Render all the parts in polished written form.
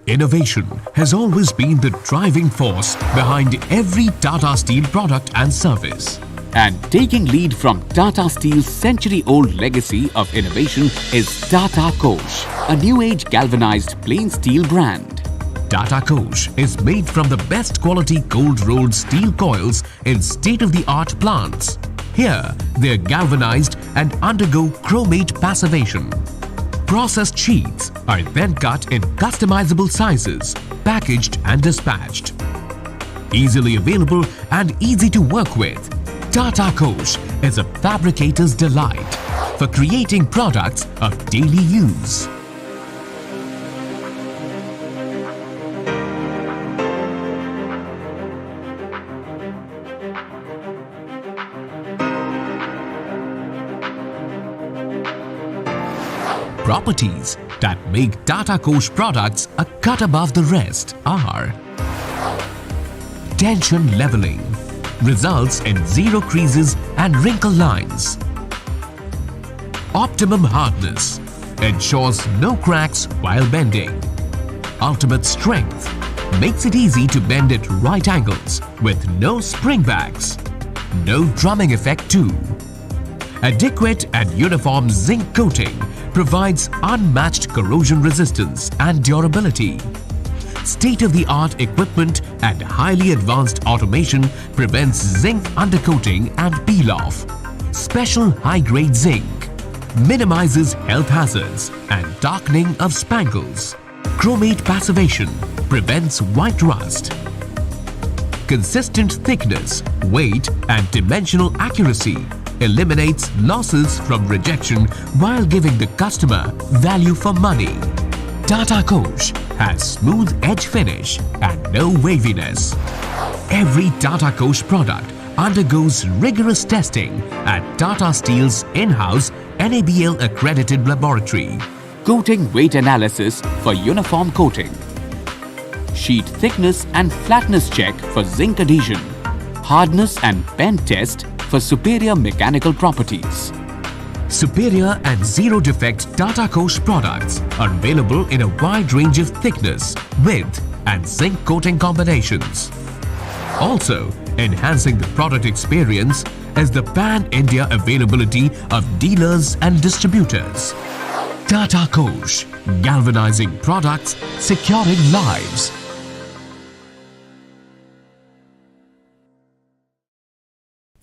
Innovation has always been the driving force behind every Tata Steel product and service. And taking lead from Tata Steel's century-old legacy of innovation is Tata Kosh, a new-age galvanized plain steel brand. Tata Kosh is made from the best quality cold-rolled steel coils in state-of-the-art plants. Here, they are galvanized and undergo chromate passivation. Processed sheets are then cut in customizable sizes, packaged and dispatched. Easily available and easy to work with, Tata Kosh is a fabricator's delight for creating products of daily use. Properties that make Tata Kosh products a cut above the rest are: tension leveling results in zero creases and wrinkle lines. Optimum hardness ensures no cracks while bending. Ultimate strength makes it easy to bend at right angles with no spring backs. No drumming effect too. Adequate and uniform zinc coating provides unmatched corrosion resistance and durability. State-of-the-art equipment and highly advanced automation prevents zinc undercoating and peel-off. Special high-grade zinc minimizes health hazards and darkening of spangles. Chromate passivation prevents white rust. Consistent thickness, weight and dimensional accuracy eliminates losses from rejection while giving the customer value for money. Tata Kosh has smooth edge finish and no waviness. Every Tata Kosh product undergoes rigorous testing at Tata Steel's in-house NABL accredited laboratory. Coating weight analysis for uniform coating. Sheet thickness and flatness check for zinc adhesion. Hardness and bend test for superior mechanical properties. Superior and zero defect Tata Kosh products are available in a wide range of thickness, width and zinc coating combinations. Also, enhancing the product experience is the pan-India availability of dealers and distributors. Tata Kosh, galvanizing products, securing lives.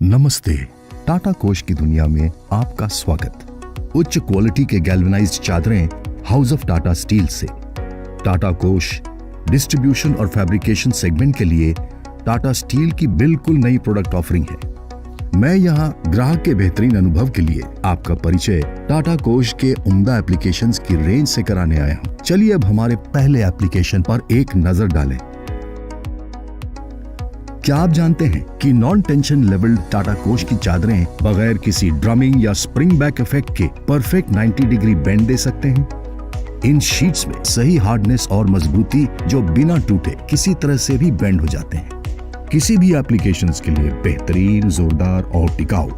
नमस्ते, टाटा कोश की दुनिया में आपका स्वागत। उच्च quality के galvanised चादरें हाउस ऑफ टाटा स्टील से। टाटा कोश डिस्ट्रीब्यूशन और फैब्रिकेशन सेगमेंट के लिए टाटा स्टील की बिल्कुल नई प्रोडक्ट ऑफरिंग है। मैं यहाँ ग्राहक के बेहतरीन अनुभव के लिए आपका परिचय टाटा कोश के उम्दा एप्लीकेशंस की रेंज से कराने आया हूँ। चलिए अब हमारे पहले एप्लीकेशन पर एक नजर डालें। क्या आप जानते हैं कि नॉन टेंशन लेवल्ड टाटा कोश की चादरें बगैर किसी ड्रमिंग या स्प्रिंग बैक इफेक्ट के परफेक्ट 90 डिग्री बेंड दे सकते हैं। इन शीट्स में सही हार्डनेस और मजबूती जो बिना टूटे किसी तरह से भी बेंड हो जाते हैं। किसी भी एप्लीकेशंस के लिए बेहतरीन, जोरदार और टिकाऊ।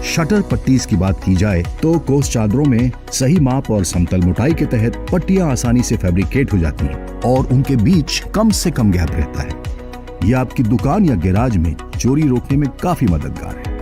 शटर पट्टीज की बात की जाए तो कोश चादरों में सही माप और समतल मोटाई के तहत पट्टियां आसानी से फैब्रिकेट हो जाती हैं और उनके बीच कम से कम गैप रहता है। यह आपकी दुकान या गैराज में चोरी रोकने में काफी मददगार है।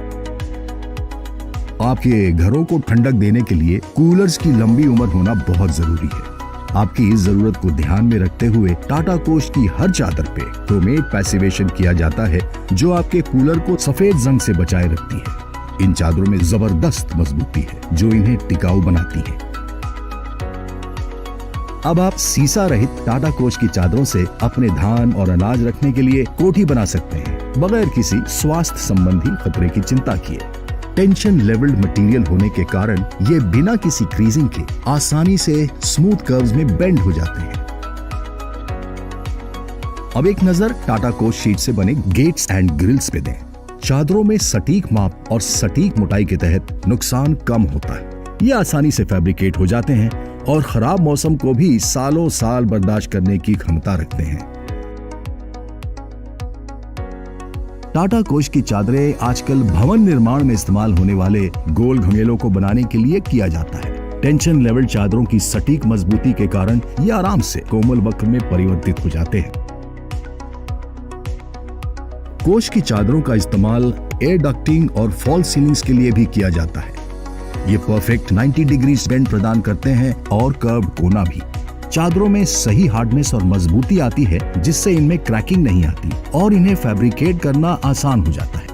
आपके घरों को ठंडक देने के लिए कूलर्स की लंबी उम्र होना बहुत जरूरी है। आपकी इस जरूरत को ध्यान में रखते हुए टाटा कोश की हर चादर पे क्रोमेट पैसिवेशन किया जाता है जो आपके कूलर को सफेद जंग से बचाए रखती है। इन चादरों में जबरदस्त मजबूती है जो इन्हें टिकाऊ बनाती है। अब आप सीसा रहित टाटा कोश की चादरों से अपने धान और अनाज रखने के लिए कोठी बना सकते हैं बगैर किसी स्वास्थ्य संबंधी खतरे की चिंता किए। टेंशन लेवल्ड मटेरियल होने के कारण ये बिना किसी क्रीजिंग के आसानी से स्मूथ कर्व्स में बेंड हो जाते हैं। अब एक नजर टाटा कोश शीट से बने गेट्स एंड ग्रिल्स पे दें। चादरों में सटीक माप और सटीक मोटाई के तहत नुकसान कम होता है। ये आसानी से फैब्रिकेट हो जाते हैं और खराब मौसम को भी सालों साल बर्दाश्त करने की क्षमता रखते हैं। टाटा कोश की चादरें आजकल भवन निर्माण में इस्तेमाल होने वाले गोल घमेलों को बनाने के लिए किया जाता है। टेंशन लेवल चादरों की सटीक मजबूती के कारण ये आराम से कोमल वक्र में परिवर्तित हो जाते हैं। कोश की चादरों का इस्तेमाल एयर डक्टिंग और फॉल सीलिंग्स के लिए भी किया जाता है। ये परफेक्ट 90 डिग्री बेंड प्रदान करते हैं और कर्व कोना भी। चादरों में सही हार्डनेस और मजबूती आती है, जिससे इनमें क्रैकिंग नहीं आती और इन्हें फैब्रिकेट करना आसान हो जाता है।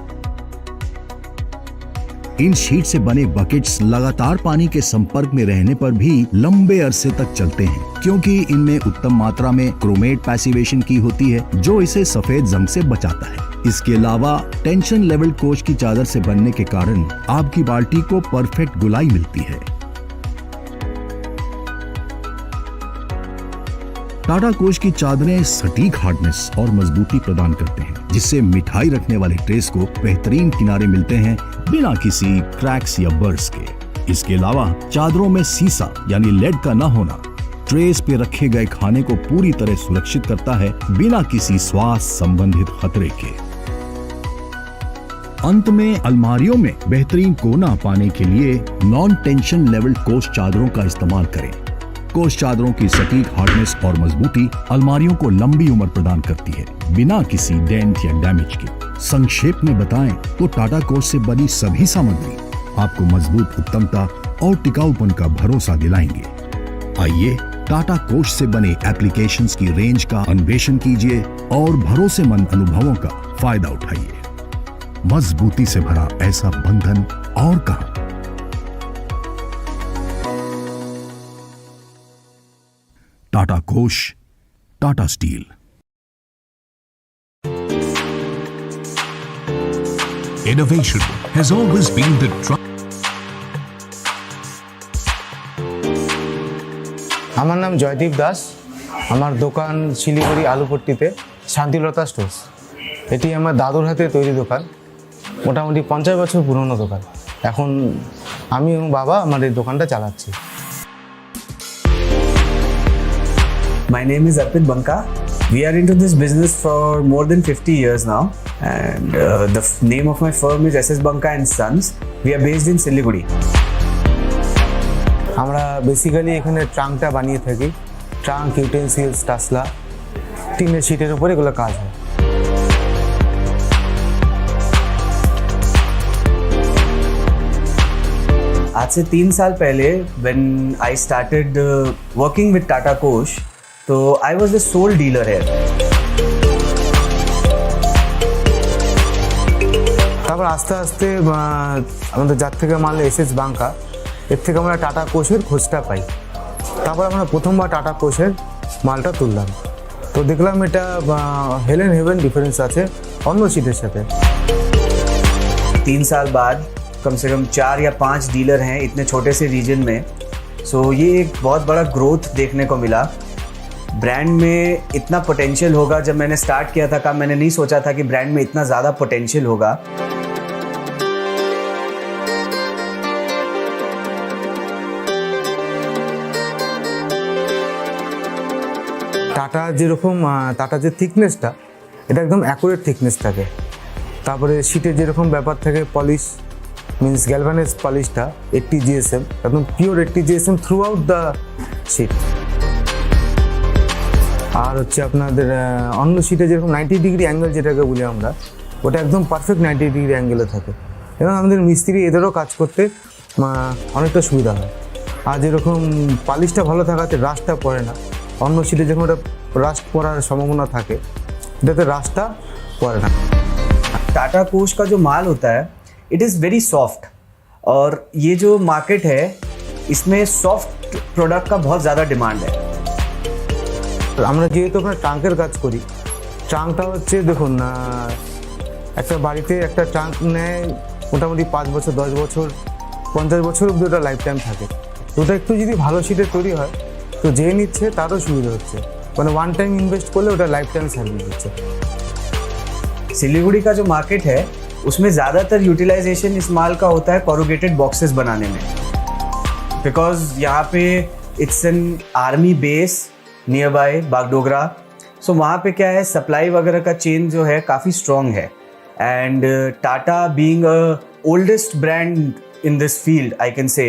इन शीट से बने बकेट्स लगातार पानी के संपर्क में रहने पर भी लंबे अरसे तक चलते हैं, क्योंकि इनमें उत्तम मात्रा में क्रोमेट पैसिवेशन की होती है, जो इसे सफेद जंग से बचाता है। इसके अलावा टेंशन लेवल कोश की चादर से बनने के कारण आपकी बाल्टी को परफेक्ट गुलाई मिलती है। टाटा कोश की चादरें सटीक हार्डनेस और मजबूती प्रदान करते हैं, जिससे मिठाई रखने वाले ट्रेस को बेहतरीन किनारे मिलते हैं बिना किसी क्रैक्स या बर्स के। इसके अलावा चादरों में सीसा यानी लेड का न होना ट्रेस पे रखे गए खाने को पूरी तरह सुरक्षित करता है, बिना किसी स्वास्थ्य संबंधित खतरे के। अंत में अलमारियों में बेहतरीन कोना पाने के लिए नॉन टेंशन लेवल कोश चादरों का इस्तेमाल करें। कोश चादरों की सटीक हार्डनेस और मजबूती अलमारियों को लंबी उम्र प्रदान करती है, बिना किसी डेंट या डैमेज के। संक्षेप में बताएं तो टाटा कोश से बनी सभी सामग्री आपको मजबूत उत्तमता और टिकाऊपन का भरोसा दिलाएंगे। आइए टाटा कोश से बने एप्लीकेशंस की रेंज का अन्वेषण कीजिए और भरोसेमंद अनुभवों का फायदा उठाइए। मजबूती से भरा ऐसा बंधन और कहां। टाटा कोश, Tata steel. Innovation has always been the আমার নাম জয়দীপ দাস। আমার দোকান শিলিগুড়ি আলুপট্টিতে শান্তিলতা স্টোর্স। এটি আমার দাদুর হাতে তৈরি দোকান, মোটামুটি 50 বছর পুরনো দোকান। এখন আমি এবং বাবা আমার এই দোকানটা চালাচ্ছি। My name is Arpit Banka. We are into this business for more than 50 years now, and the name of my firm is SS Banka and Sons. We are based in Siliguri. আমরা basically এখানে ট্রাঙ্কটা বানিয়ে থাকি। Trunk, utensils, টাসলা, টিনের শিটের উপর এগুলো কাজ হয়। आज से 3 साल पहले when I started working with Tata Kosh, तो I was the sole dealer here. তারপর আস্তে আস্তে আমাদের যার থেকে মাল এসএস বাঙ্কা, এর থেকে আমরা টাটা কোশের খোঁজটা পাই। তারপর আমরা প্রথমবার টাটা কোশের মালটা তুললাম, তো দেখলাম এটা হেলেন হেভেন ডিফারেন্স আছে অন্য শিটের সাথে। 3 साल बाद कम से कम 4 या 5 डीलर हैं इतने छोटे से रीजन में। सो ये एक बहुत बड़ा ग्रोथ देखने को मिला। ब्रांड में इतना पोटेंशियल होगा, जब मैंने स्टार्ट किया था काम, मैंने नहीं सोचा था कि ब्रांड में इतना ज़्यादा पोटेंशियल होगा। টাটা যেরকম টাটা যে থিকনেসটা, এটা একদম অ্যাকুরেট থিকনেস থাকে। তারপরে শিটের যেরকম ব্যাপার থাকে, পলিশ মিনস গ্যালভানাইজ পলিশটা 80 GSM, একদম pure 80 GSM throughout the sheet. আর হচ্ছে আপনাদের অন্য শিটে যেরকম 90 ডিগ্রি অ্যাঙ্গেল যেটাকে বলি আমরা, ওটা একদম পারফেক্ট 90 ডিগ্রি অ্যাঙ্গেলে থাকে, এবং আমাদের মিস্ত্রি এদেরও কাজ করতে অনেকটা সুবিধা হয়। আর যেরকম পালিশটা ভালো থাকাতে রাস্টটা পড়ে না। অন্য শিটে যখন ওটা রাস্ট পড়ার সম্ভাবনা থাকে, এটাতে রাস্টটা পড়ে না। टाटा कोश का जो माल होता है इट इज़ वेरी सॉफ्ट, और ये जो मार्केट है इसमें सॉफ्ट प्रोडक्ट का बहुत ज़्यादा डिमांड है। আমরা যেহেতু আপনার ট্রাঙ্কের কাজ করি, ট্রাঙ্কটা হচ্ছে দেখুন, একটা বাড়িতে একটা ট্রাঙ্ক নেয় মোটামুটি 5 বছর, 10 বছর, 50 বছর অবধি ওটা লাইফ টাইম থাকে। তো ওটা একটু যদি ভালো শিটে তৈরি হয়, তো যে নিচ্ছে তারও সুবিধা হচ্ছে, মানে ওয়ান টাইম ইনভেস্ট করলে ওটা লাইফ টাইম সার্ভিস হচ্ছে। सिलीगुड़ी का जो मार्केट है उसमें ज़्यादातर यूटिलाइजेशन इस माल का होता है कोरुगेटेड बॉक्सेस बनाने में, बिकॉज यहाँ पे it's an army base nearby Bagdogra. So वहाँ पे क्या है, सप्लाई वगैरह का चेन जो है काफ़ी स्ट्रॉन्ग है, and Tata being a oldest brand in this field I can say,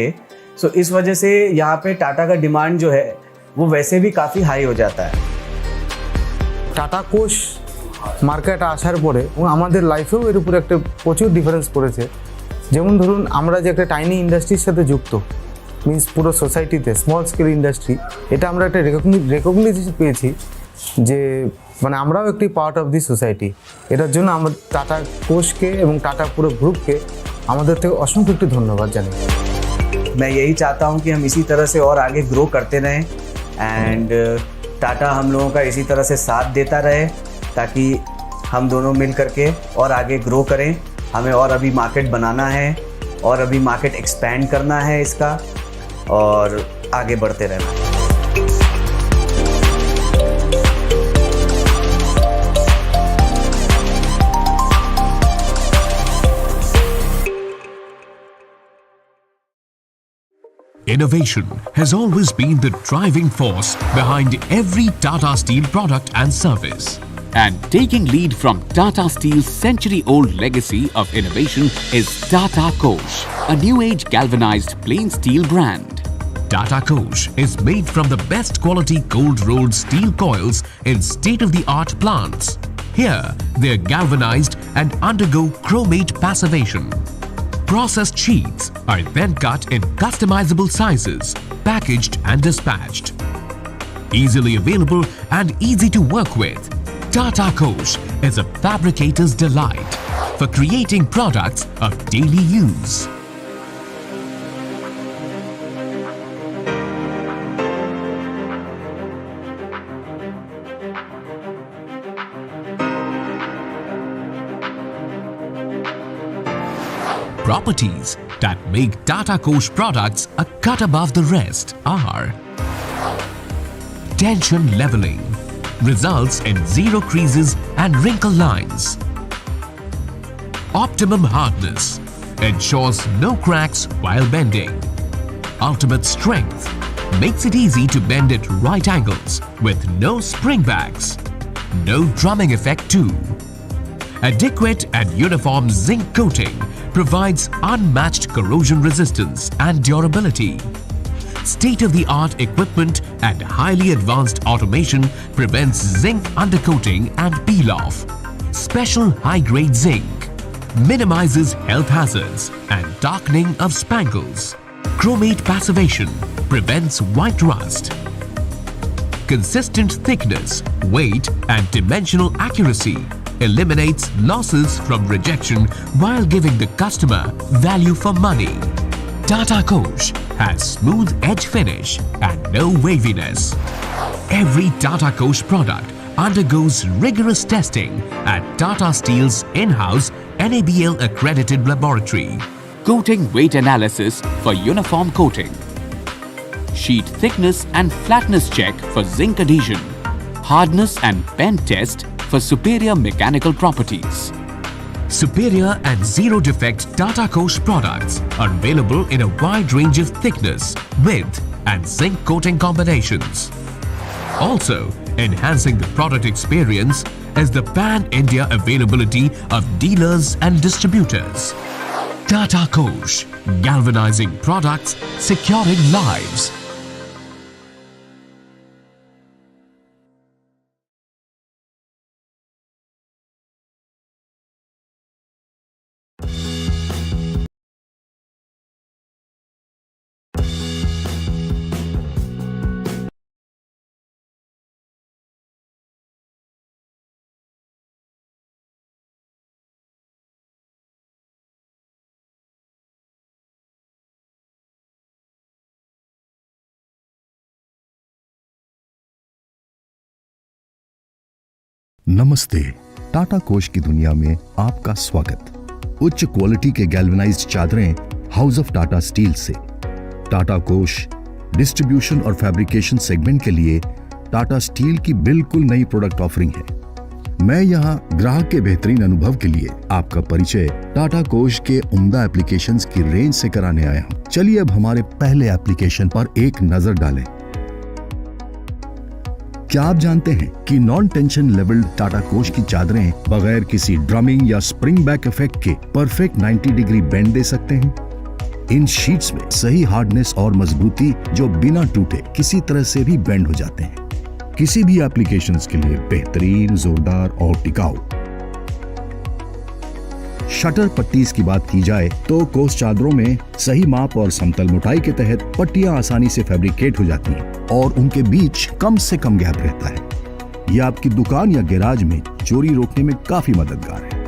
so इस वजह से यहाँ पे टाटा का डिमांड जो है वो वैसे भी काफ़ी हाई हो जाता है। টাটা কোশ মার্কেটে আসার পরে এবং আমাদের লাইফেও এর উপরে একটা প্রচুর ডিফারেন্স পড়েছে। যেমন ধরুন আমরা যে একটা টাইনি ইন্ডাস্ট্রির সাথে যুক্ত, মিনস পুরো সোসাইটিতে স্মল স্কেল ইন্ডাস্ট্রি, এটা আমরা একটা রেকগনিশন পেয়েছি যে মানে আমরাও একটি পার্ট অফ দি সোসাইটি। এটার জন্য আমরা টাটা কোশকে এবং টাটা পুরো গ্রুপকে আমাদের থেকে অসংখ্য একটু ধন্যবাদ জানাই। मैं यही चाहता हूँ कि हम इसी तरह से और आगे ग्रो करते रहें एंड टाटा हम लोगों का इसी तरह से साथ देता रहे ताकि हम दोनों मिल करके और आगे ग्रो करें। हमें और अभी मार्केट बनाना है और अभी मार्केट एक्सपैंड करना है इसका और आगे बढ़ते रहना है। Innovation has always been the driving force behind every Tata Steel product and service. And taking lead from Tata Steel's century-old legacy of innovation is Tata Kosh, a new-age galvanized plain steel brand. Tata Kosh is made from the best quality cold-rolled steel coils in state-of-the-art plants. Here, they are galvanized and undergo chromate passivation. Processed sheets are then cut in customizable sizes, packaged and dispatched. Easily available and easy to work with, Tata Kosh is a fabricator's delight for creating products of daily use. Properties that make Tata Kosh products a cut above the rest are tension leveling, results in zero creases and wrinkle lines. Optimum hardness, ensures no cracks while bending. Ultimate strength, makes it easy to bend at right angles with no springbacks. No drumming effect too. Adequate and uniform zinc coating provides unmatched corrosion resistance and durability. State-of-the-art equipment and highly advanced automation prevents zinc undercoating and peel-off. Special high-grade zinc minimizes health hazards and darkening of spangles. Chromate passivation prevents white rust. Consistent thickness, weight and dimensional accuracy eliminates losses from rejection while giving the customer value for money. Tata Kosh has smooth edge finish and no waviness. Every Tata Kosh product undergoes rigorous testing at Tata Steel's in-house NABL accredited laboratory. Coating weight analysis for uniform coating. Sheet thickness and flatness check for zinc adhesion. Hardness and bend test for superior mechanical properties. Superior and zero defect Tata Kosh products are available in a wide range of thickness, width and zinc coating combinations. Also, enhancing the product experience is the pan-India availability of dealers and distributors. Tata Kosh, galvanizing products, securing lives. नमस्ते, टाटा कोश की दुनिया में आपका स्वागत। उच्च quality के galvanised चादरें हाउस ऑफ टाटा स्टील से। टाटा कोश डिस्ट्रीब्यूशन और फैब्रिकेशन सेगमेंट के लिए टाटा स्टील की बिल्कुल नई प्रोडक्ट ऑफरिंग है। मैं यहाँ ग्राहक के बेहतरीन अनुभव के लिए आपका परिचय टाटा कोश के उम्दा एप्लीकेशंस की रेंज से कराने आया हूँ। चलिए अब हमारे पहले एप्लीकेशन पर एक नजर डालें। क्या आप जानते हैं कि नॉन टेंशन लेवल्ड टाटा कोश की चादरें बगैर किसी ड्रमिंग या स्प्रिंग बैक इफेक्ट के परफेक्ट 90 डिग्री बेंड दे सकते हैं? इन शीट्स में सही हार्डनेस और मजबूती जो बिना टूटे किसी तरह से भी बेंड हो जाते हैं। किसी भी एप्लीकेशंस के लिए बेहतरीन, जोरदार और टिकाऊ। शटर पट्टीज की बात की जाए तो कोश चादरों में सही माप और समतल मोटाई के तहत पट्टियां आसानी से फैब्रिकेट हो जाती हैं और उनके बीच कम से कम गैप रहता है। यह आपकी दुकान या गैराज में चोरी रोकने में काफी मददगार है।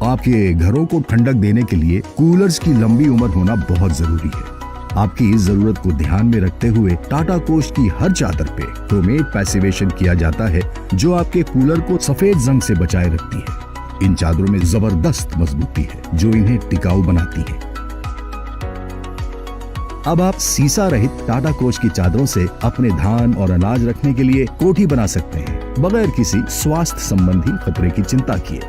आपके घरों को ठंडक देने के लिए कूलर्स की लंबी उम्र होना बहुत जरूरी है। आपकी इस जरूरत को ध्यान में रखते हुए टाटा कोश की हर चादर पे क्रोमेट पैसिवेशन किया जाता है जो आपके कूलर को सफेद जंग से बचाए रखती है। इन चादरों में जबरदस्त मजबूती है जो इन्हें टिकाऊ बनाती है। अब आप सीसा रहित टाटा कोश की चादरों से अपने धान और अनाज रखने के लिए कोठी बना सकते हैं बगैर किसी स्वास्थ्य संबंधी खतरे की चिंता किए।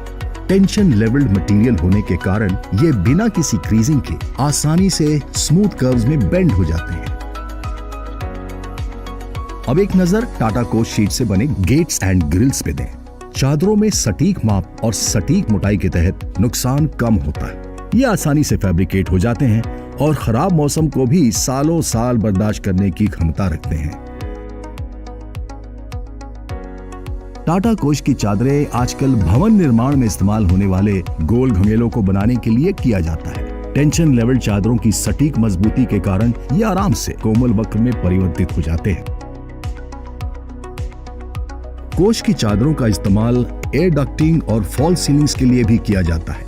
टेंशन लेवल्ड मटेरियल होने के कारण ये बिना किसी क्रीजिंग के आसानी से स्मूथ कर्व्स में बेंड हो जाते हैं। अब एक नजर टाटा कोश शीट से बने गेट्स एंड ग्रिल्स पे दें। चादरों में सटीक माप और सटीक मोटाई के तहत नुकसान कम होता है। ये आसानी से फैब्रिकेट हो जाते हैं और खराब मौसम को भी सालों साल बर्दाश्त करने की क्षमता रखते हैं। टाटा कोश की चादरें आजकल भवन निर्माण में इस्तेमाल होने वाले गोल घमेलों को बनाने के लिए किया जाता है। टेंशन लेवल चादरों की सटीक मजबूती के कारण ये आराम से कोमल वक्र में परिवर्तित हो जाते हैं। कोश की चादरों का इस्तेमाल एयर डक्टिंग और फॉल सीलिंग्स के लिए भी किया जाता है।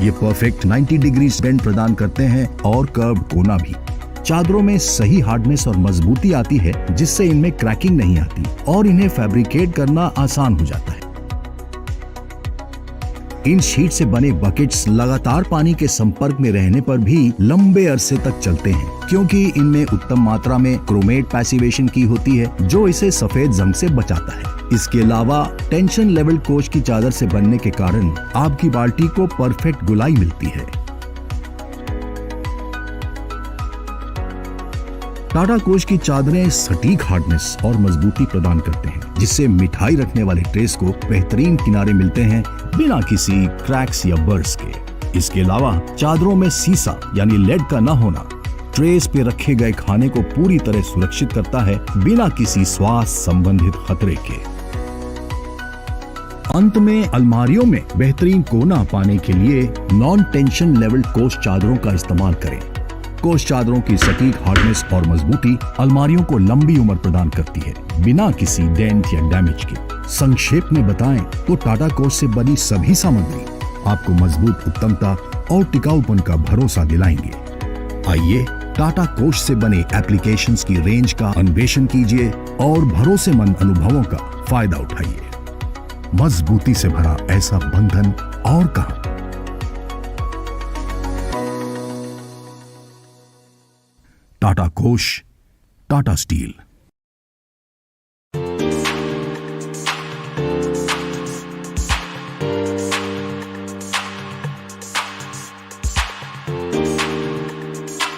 ये परफेक्ट 90 डिग्री बेंड प्रदान करते हैं और कर्व कोना भी। चादरों में सही हार्डनेस और मजबूती आती है जिससे इनमें क्रैकिंग नहीं आती और इन्हें फैब्रिकेट करना आसान हो जाता है। इन शीट से बने बकेट्स लगातार पानी के संपर्क में रहने पर भी लंबे अरसे तक चलते हैं क्योंकि इनमें उत्तम मात्रा में क्रोमेट पैसिवेशन की होती है जो इसे सफेद जंग से बचाता है। इसके अलावा टेंशन लेवल कोश की चादर से बनने के कारण आपकी बाल्टी को परफेक्ट गुलाई मिलती है। टाटा कोश की चादरें सटीक हार्डनेस और मजबूती प्रदान करते हैं जिससे मिठाई रखने वाले ट्रेस को बेहतरीन किनारे मिलते हैं बिना किसी क्रैक्स या बर्स के। इसके अलावा चादरों में सीसा यानी लेड का न होना ट्रेस पे रखे गए खाने को पूरी तरह सुरक्षित करता है बिना किसी स्वास्थ्य संबंधित खतरे के। अंत में अलमारियों में बेहतरीन कोना पाने के लिए नॉन टेंशन लेवल कोश चादरों का इस्तेमाल करें। कोश चादरों की सटीक हार्डनेस और मजबूती अलमारियों को लंबी उम्र प्रदान करती है बिना किसी डेंट या डैमेज के। संक्षेप में बताएं तो टाटा कोश से बनी सभी सामग्री आपको मजबूत उत्तमता और टिकाऊपन का भरोसा दिलाएंगे। आइए टाटा कोश से बने एप्लीकेशंस की रेंज का अन्वेषण कीजिए और भरोसेमंद अनुभवों का फायदा उठाइए। मजबूती से भरा ऐसा बंधन और कहां। टाटा कोश, टाटा स्टील।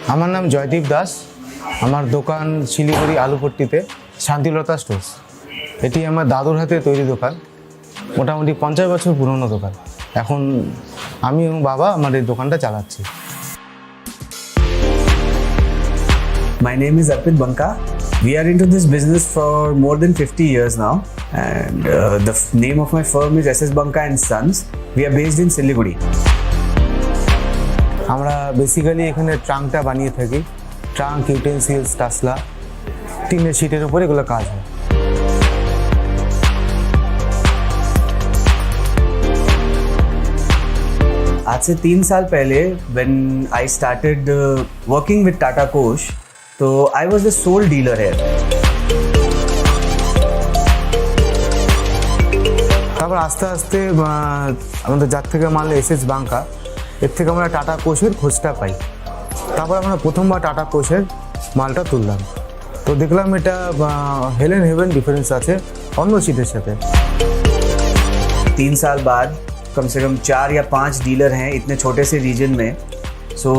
আমার নাম জয়দীপ দাস। আমার দোকান শিলিগুড়ি আলুপট্টিতে শান্তিলতা স্টোর্স। এটি আমার দাদুর হাতে তৈরি দোকান। মোটামুটি 50 বছর পুরনো দোকান। এখন আমি এবং বাবা আমার এই দোকানটা চালাচ্ছি। My name is Arpit Banka. We are into this business for more than 50 years now, and the name of my firm is SS Banka and Sons. We are based in Siliguri. আমরা basically এখানে ট্রাঙ্কটা বানিয়ে থাকি। Trunk, utensils, টাসলা, টিনের শিটের উপর এগুলো কাজ হয়। आज से 3 साल पहले when I started working with Tata Kosh, तो I was the sole dealer here. তারপর আস্তে আস্তে আমাদের যার থেকে মাল এসএস বাঙ্কা, এর থেকে আমরা টাটা কোশের খোঁজটা পাই। তারপর আমরা প্রথমবার টাটা কোশের মালটা তুললাম, তো দেখলাম এটা হেলেন হেভেন ডিফারেন্স আছে অন্য সিটের সাথে। 3 साल बाद कम से कम 4 या 5 डीलर हैं इतने छोटे से रीजन में। सो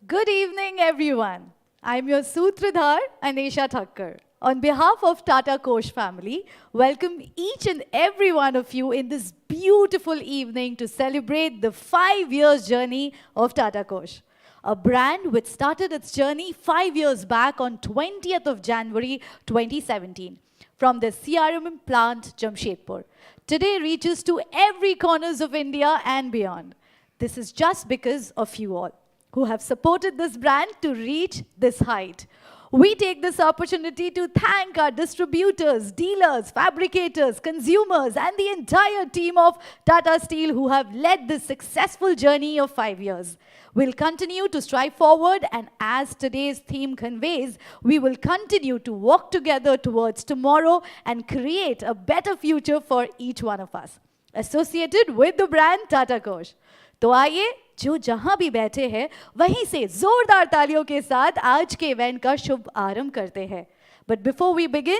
Good evening, everyone. I'm your Sutradhar, Anesha Thakkar. On behalf of Tata Kosh family, welcome each and every one of you in this beautiful evening to celebrate the 5 years journey of Tata Kosh. A brand which started its journey 5 years back on 20th of January 2017 from the CRM plant Jamshedpur. Today reaches to every corners of India and beyond. This is just because of you all who have supported this brand to reach this height. We take this opportunity to thank our distributors, dealers, fabricators, consumers, and the entire team of Tata Steel who have led this successful journey of 5 years. We'll continue to strive forward, and as today's theme conveys, we will continue to walk together towards tomorrow and create a better future for each one of us, associated with the brand Tata Kosh. तो आइए जो जहां भी बैठे हैं वहीं से जोरदार तालियों के साथ आज के इवेंट का शुभ आरंभ करते हैं. But before we begin,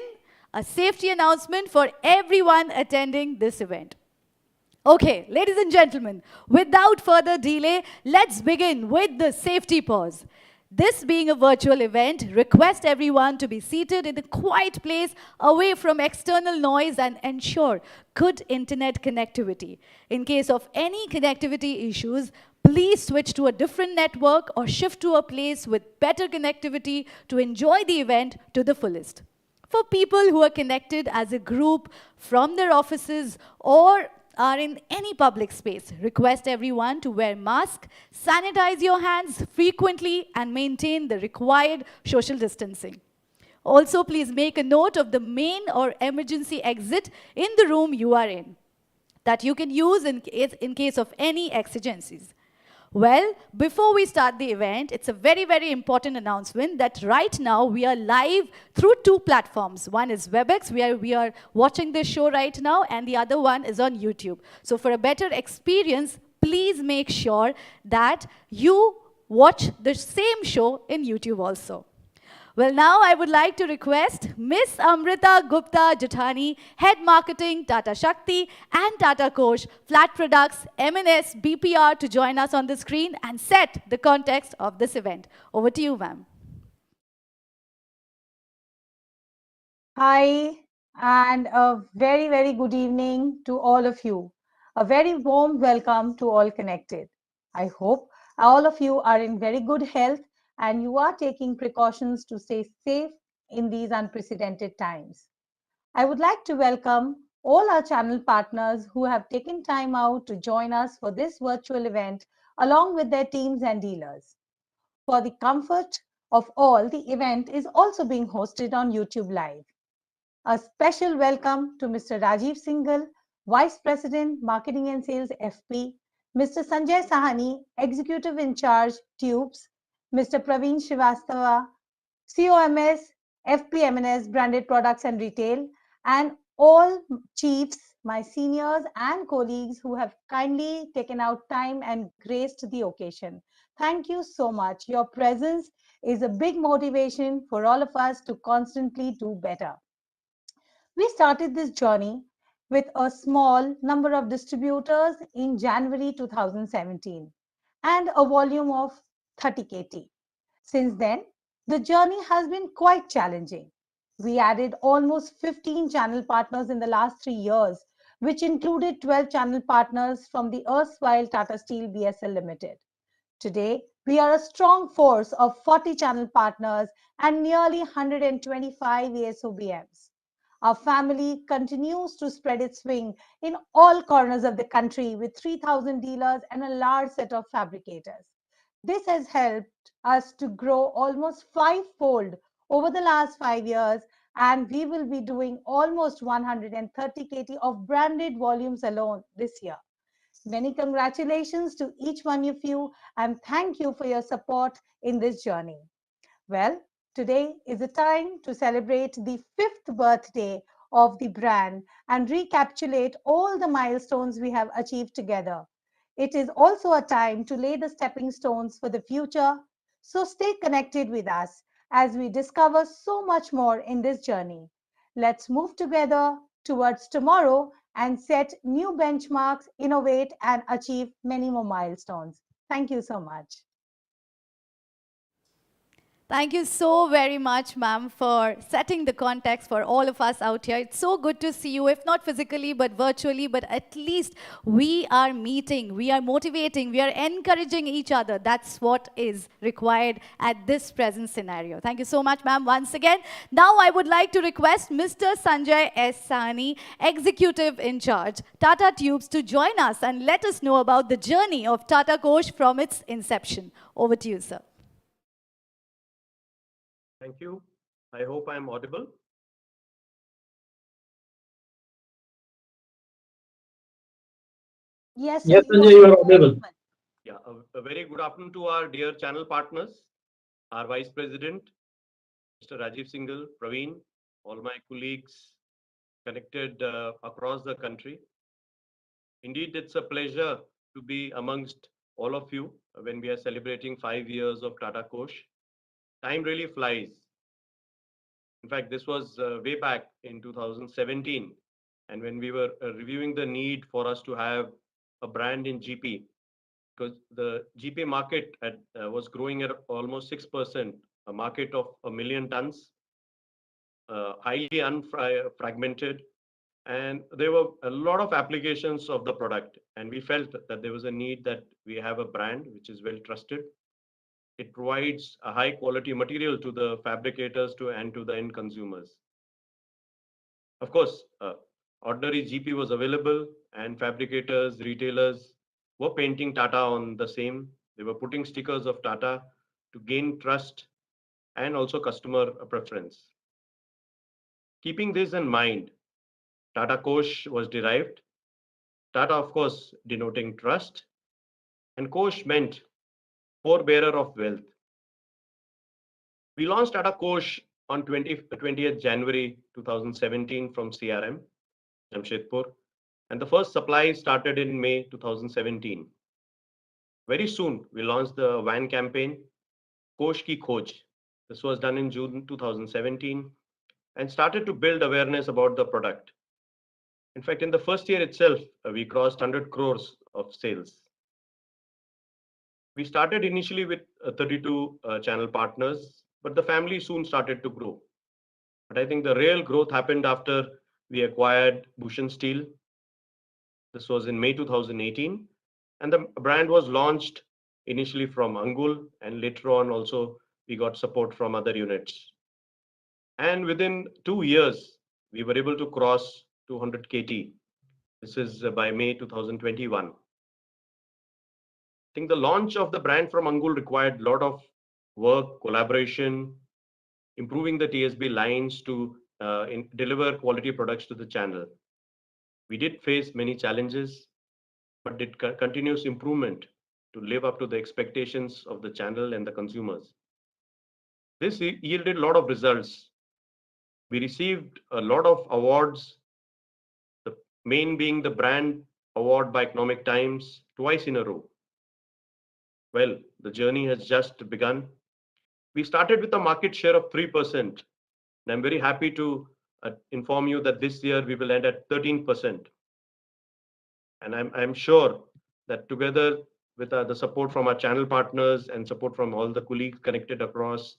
a safety announcement for everyone attending this event. Okay, ladies and gentlemen, without further delay, let's begin with the safety pause. This being a virtual event, request everyone to be seated in a quiet place away from external noise and ensure good internet connectivity. In case of any connectivity issues, please switch to a different network or shift to a place with better connectivity to enjoy the event to the fullest. For people who are connected as a group from their offices or are in any public space, request everyone to wear mask, sanitize your hands frequently, and maintain the required social distancing. Also, please make a note of the main or emergency exit in the room you are in that you can use in case of any exigencies. Well, before we start the event, it's a very, very important announcement that right now we are live through 2 platforms. One is WebEx, where we are watching this show right now, and the other one is on YouTube. So for a better experience, please make sure that you watch the same show in YouTube also. Well, now I would like to request Miss Amrita Gupta Jathani, Head Marketing, Tata Shakti, and Tata Kosh, Flat Products, M&S, BPR to join us on the screen and set the context of this event. Over to you, ma'am. Hi, and a very, very good evening to all of you. A very warm welcome to all connected. I hope all of you are in very good health and you are taking precautions to stay safe in these unprecedented times. I would like to welcome all our channel partners who have taken time out to join us for this virtual event along with their teams and dealers. For the comfort of all, the event is also being hosted on YouTube Live. A special welcome to Mr. Rajiv Singhal, Vice President, Marketing and Sales FP, Mr. Sanjay Sahani, Executive in Charge, Tubes, Mr. Praveen Srivastava, COMS, FPMNS, Branded Products and Retail, and all chiefs, my seniors and colleagues who have kindly taken out time and graced the occasion. Thank you so much. Your presence is a big motivation for all of us to constantly do better. We started this journey with a small number of distributors in January 2017 and a volume of 30 KT. Since then, the journey has been quite challenging. We added almost 15 channel partners in the last 3 years, which included 12 channel partners from the erstwhile Tata Steel BSL Limited. Today, we are a strong force of 40 channel partners and nearly 125 ASOBMs. Our family continues to spread its wing in all corners of the country with 3,000 dealers and a large set of fabricators. This has helped us to grow almost fivefold over the last 5 years, and we will be doing almost 130 KT of branded volumes alone this year. Many congratulations to each one of you, and thank you for your support in this journey. Well, today is a time to celebrate the fifth birthday of the brand and recapitulate all the milestones we have achieved together. It is also a time to lay the stepping stones for the future. So stay connected with us as we discover so much more in this journey. Let's move together towards tomorrow and set new benchmarks, innovate, and achieve many more milestones. Thank you so much. Thank you so very much, ma'am, for setting the context for all of us out here. It's so good to see you, if not physically, but virtually, but at least we are meeting, we are motivating, we are encouraging each other. That's what is required at this present scenario. Thank you so much, ma'am, once again. Now I would like to request Mr. Sanjay S. Sani, Executive in Charge, Tata Tubes, to join us and let us know about the journey of Tata Kosh from its inception. Over to you, sir. Thank you. I hope I'm audible. Yes, Yes, you Sanjay, are you are audible. Yeah, a very good afternoon to our dear channel partners, our Vice President, Mr. Rajiv Singhal, Praveen, all my colleagues connected across the country. Indeed, it's a pleasure to be amongst all of you when we are celebrating 5 years of Tata Kosh. Time really flies. In fact, this was way back in 2017, and when we were reviewing the need for us to have a brand in GP, because the GP market was growing at almost 6%, a market of 1 million tons, highly unfragmented, and there were a lot of applications of the product. And we felt that there was a need that we have a brand which is well trusted. It provides a high quality material to the fabricators and to the end consumers. Of course, ordinary GP was available, and fabricators, retailers were painting Tata on the same. They were putting stickers of Tata to gain trust and also customer preference. Keeping this in mind, Tata Kosh was derived. Tata, of course, denoting trust, and Kosh meant forebearer of wealth. We launched Tata Kosh on 20th January 2017 from CRM, Jamshedpur, and the first supply started in May 2017. Very soon, we launched the van campaign, Kosh Ki Khoj. This was done in June 2017 and started to build awareness about the product. In fact, in the first year itself, we crossed 100 crores of sales. We started initially with 32 channel partners, but the family soon started to grow. But I think the real growth happened after we acquired Bhushan Steel. This was in May 2018. And the brand was launched initially from Angul, and later on also we got support from other units. And within 2 years, we were able to cross 200 KT. This is by May 2021. I think the launch of the brand from Angul required a lot of work, collaboration, improving the TSB lines to deliver quality products to the channel. We did face many challenges, but did continuous improvement to live up to the expectations of the channel and the consumers. This yielded a lot of results. We received a lot of awards, the main being the brand award by Economic Times twice in a row. Well, the journey has just begun. We started with a market share of 3%. And I'm very happy to inform you that this year we will end at 13%. And I'm sure that together with the support from our channel partners and support from all the colleagues connected across,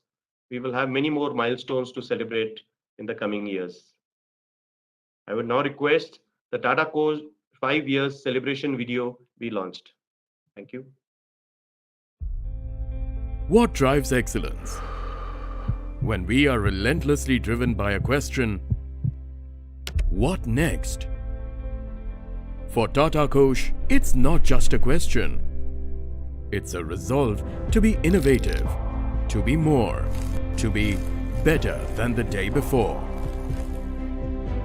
we will have many more milestones to celebrate in the coming years. I would now request the Tata Kosh 5 years celebration video be launched. Thank you. What drives excellence? When we are relentlessly driven by a question, what next? For Tata Kosh, it's not just a question. It's a resolve to be innovative, to be more, to be better than the day before.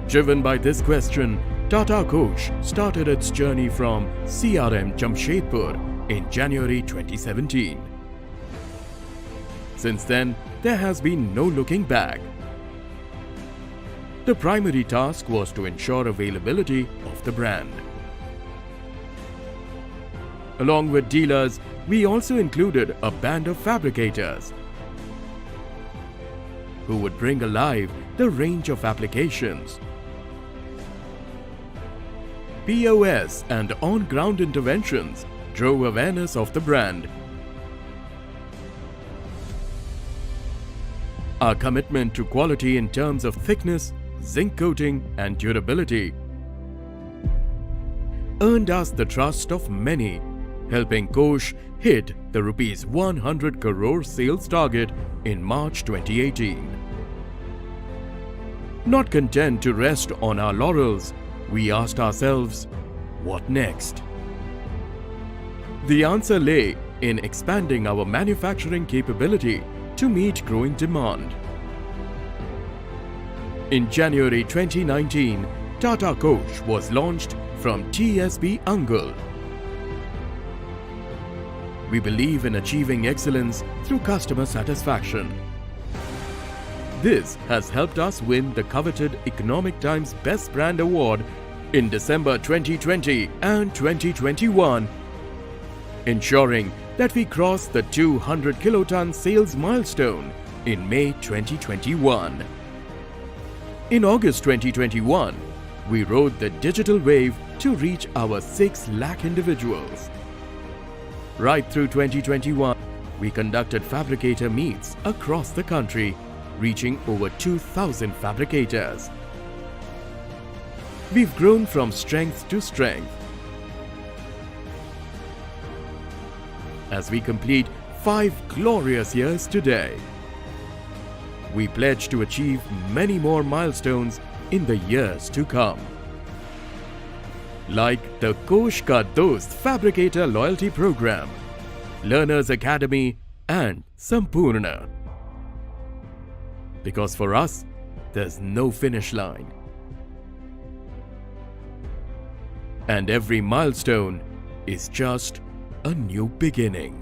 Driven by this question, Tata Kosh started its journey from CRM Jamshedpur in January 2017. Since then, there has been no looking back. The primary task was to ensure availability of the brand. Along with dealers, we also included a band of fabricators who would bring alive the range of applications. POS and on-ground interventions drove awareness of the brand. Our commitment to quality in terms of thickness, zinc coating and durability earned us the trust of many, helping Kosh hit the rupees 100 crore sales target in March 2018. Not content to rest on our laurels, we asked ourselves, what next? The answer lay in expanding our manufacturing capability to meet growing demand. In January 2019, Tata Kosh was launched from TSB Angul. We believe in achieving excellence through customer satisfaction. This has helped us win the coveted Economic Times Best Brand Award in December 2020 and 2021, ensuring that we crossed the 200 kiloton sales milestone in May 2021. In August 2021, we rode the digital wave to reach our 6 lakh individuals. Right through 2021, we conducted fabricator meets across the country, reaching over 2,000 fabricators. We've grown from strength to strength. As we complete 5 glorious years today, we pledge to achieve many more milestones in the years to come. Like the Kosh Ka Dost Fabricator Loyalty Program, Learners Academy and Sampurna. Because for us, there's no finish line. And every milestone is just a new beginning.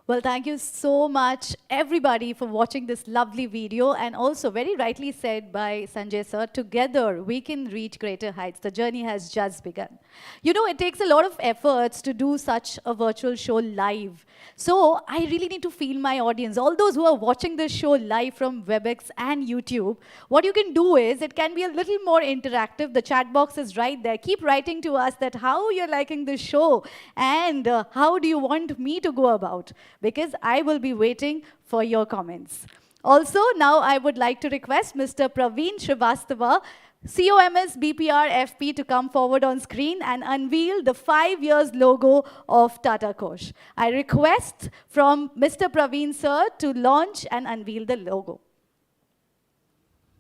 Well, thank you so much, everybody, for watching this lovely video. And also, very rightly said by Sanjay sir, together we can reach greater heights. The journey has just begun. You know, it takes a lot of efforts to do such a virtual show live. So I really need to feel my audience. All those who are watching this show live from WebEx and YouTube, what you can do is, it can be a little more interactive. The chat box is right there. Keep writing to us that how you're liking this show and how do you want me to go about, because I will be waiting for your comments. Also, now I would like to request Mr. Praveen Srivastava, COMS BPR FP, to come forward on screen and unveil the 5 years logo of Tata Kosh. I request from Mr. Praveen sir to launch and unveil the logo.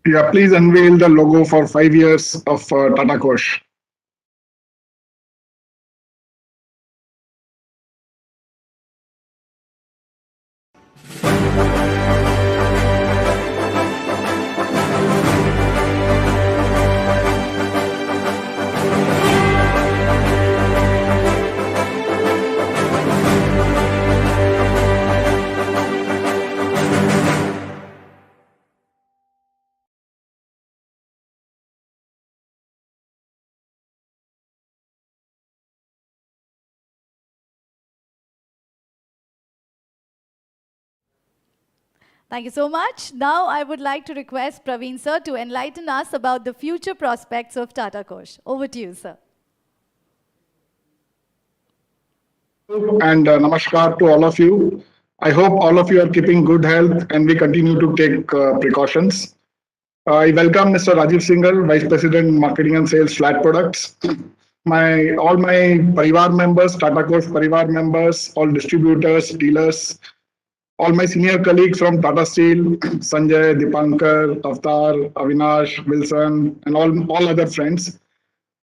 Yeah, please unveil the logo for 5 years of Tata Kosh. Thank you so much. Now I would like to request Praveen sir to enlighten us about the future prospects of Tata Kosh. Over to you, sir. And namaskar to all of you. I hope all of you are keeping good health and we continue to take precautions. I welcome Mr. Rajiv Singhal, Vice President, Marketing and Sales, Flat Products. All my Parivar members, Tata Kosh Parivar members, all distributors, dealers, all my senior colleagues from Tata Steel, Sanjay, Dipankar, Avtar, Avinash, Wilson, and all other friends.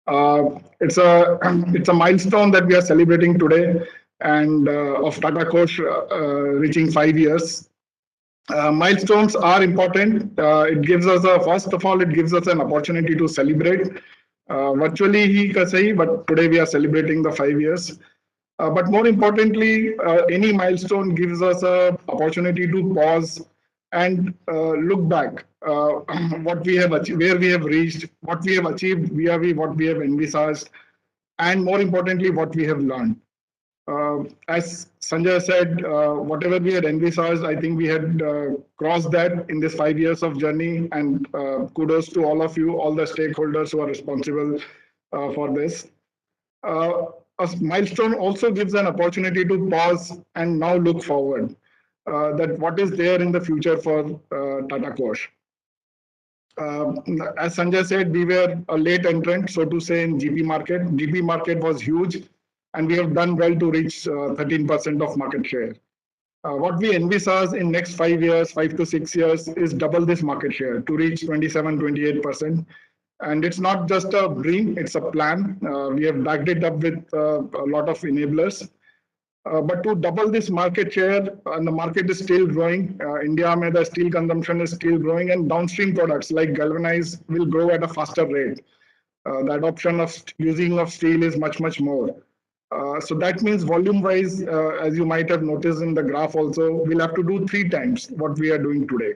It's a it's a milestone that we are celebrating today, and of Tata Kosh reaching 5 years. Milestones are important. It gives us first of all, it gives us an opportunity to celebrate. Virtually, he can say, but today we are celebrating the 5 years. But more importantly, any milestone gives us a opportunity to pause and look back what we have achieved, where we have reached, what we have achieved, what we have envisaged, and more importantly, what we have learned. As Sanjay said, whatever we had envisaged, I think we had crossed that in this 5 years of journey. And kudos to all of you, all the stakeholders who are responsible for this. Uh, a milestone also gives an opportunity to pause and now look forward. That what is there in the future for Tata Kosh. As Sanjay said, we were a late entrant, so to say, in GP market. GP market was huge, and we have done well to reach 13% of market share. What we envisage in next 5 years, 5 to 6 years, is double this market share to reach 27, 28%. And it's not just a dream, it's a plan. We have backed it up with a lot of enablers. But to double this market share, and the market is still growing. India, mein the steel consumption is still growing, and downstream products like galvanized will grow at a faster rate. The adoption of using of steel is much more. So that means volume-wise, as you might have noticed in the graph also, we'll have to do 3 times what we are doing today.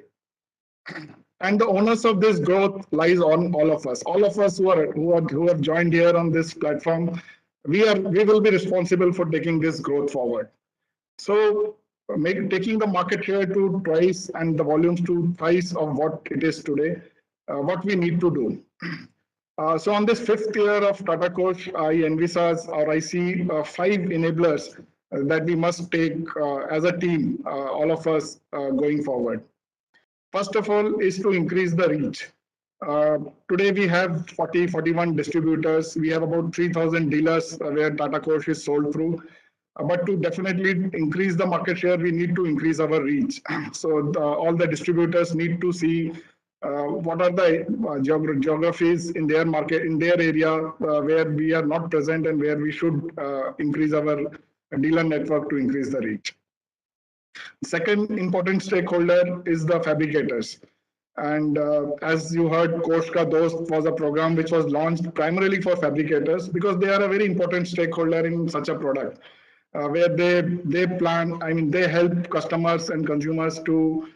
And the onus of this growth lies on all of us. All of us who have joined here on this platform, we will be responsible for taking this growth forward. So taking the market share to twice and the volumes to twice of what it is today, what we need to do. So on this 5th year of Tata Kosh, I envisage or I see 5 enablers that we must take as a team, all of us going forward. First of all is to increase the reach. Today we have 41 distributors. We have about 3,000 dealers where Tata Kosh is sold through. But to definitely increase the market share, we need to increase our reach. So all the distributors need to see what are the geographies in their market, in their area where we are not present and where we should increase our dealer network to increase the reach. Second important stakeholder is the fabricators. And as you heard, Kosh Ka Dost was a program which was launched primarily for fabricators because they are a very important stakeholder in such a product, where they help customers and consumers to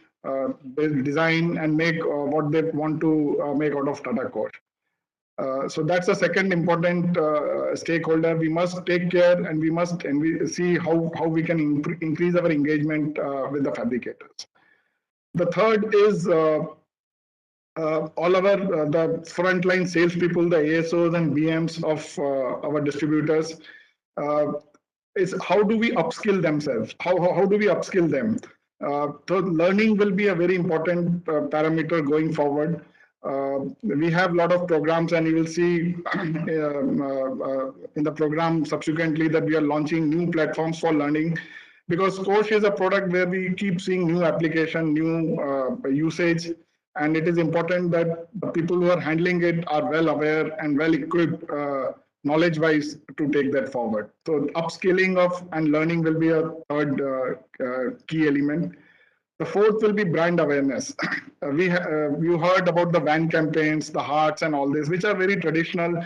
design and make what they want to make out of Tata Kosh. So that's the second important stakeholder. We must take care and we see how we can increase our engagement with the fabricators. The third is all the frontline salespeople, the ASOs and BMs of our distributors. Is how do we upskill themselves? How do we upskill them? So learning will be a very important parameter going forward. We have a lot of programs, and you will see in the program subsequently that we are launching new platforms for learning, because Kosh is a product where we keep seeing new application, new usage, and it is important that the people who are handling it are well aware and well equipped knowledge-wise to take that forward. So upskilling of and learning will be a third key element. The fourth will be brand awareness. You heard about the van campaigns, the hearts and all this, which are very traditional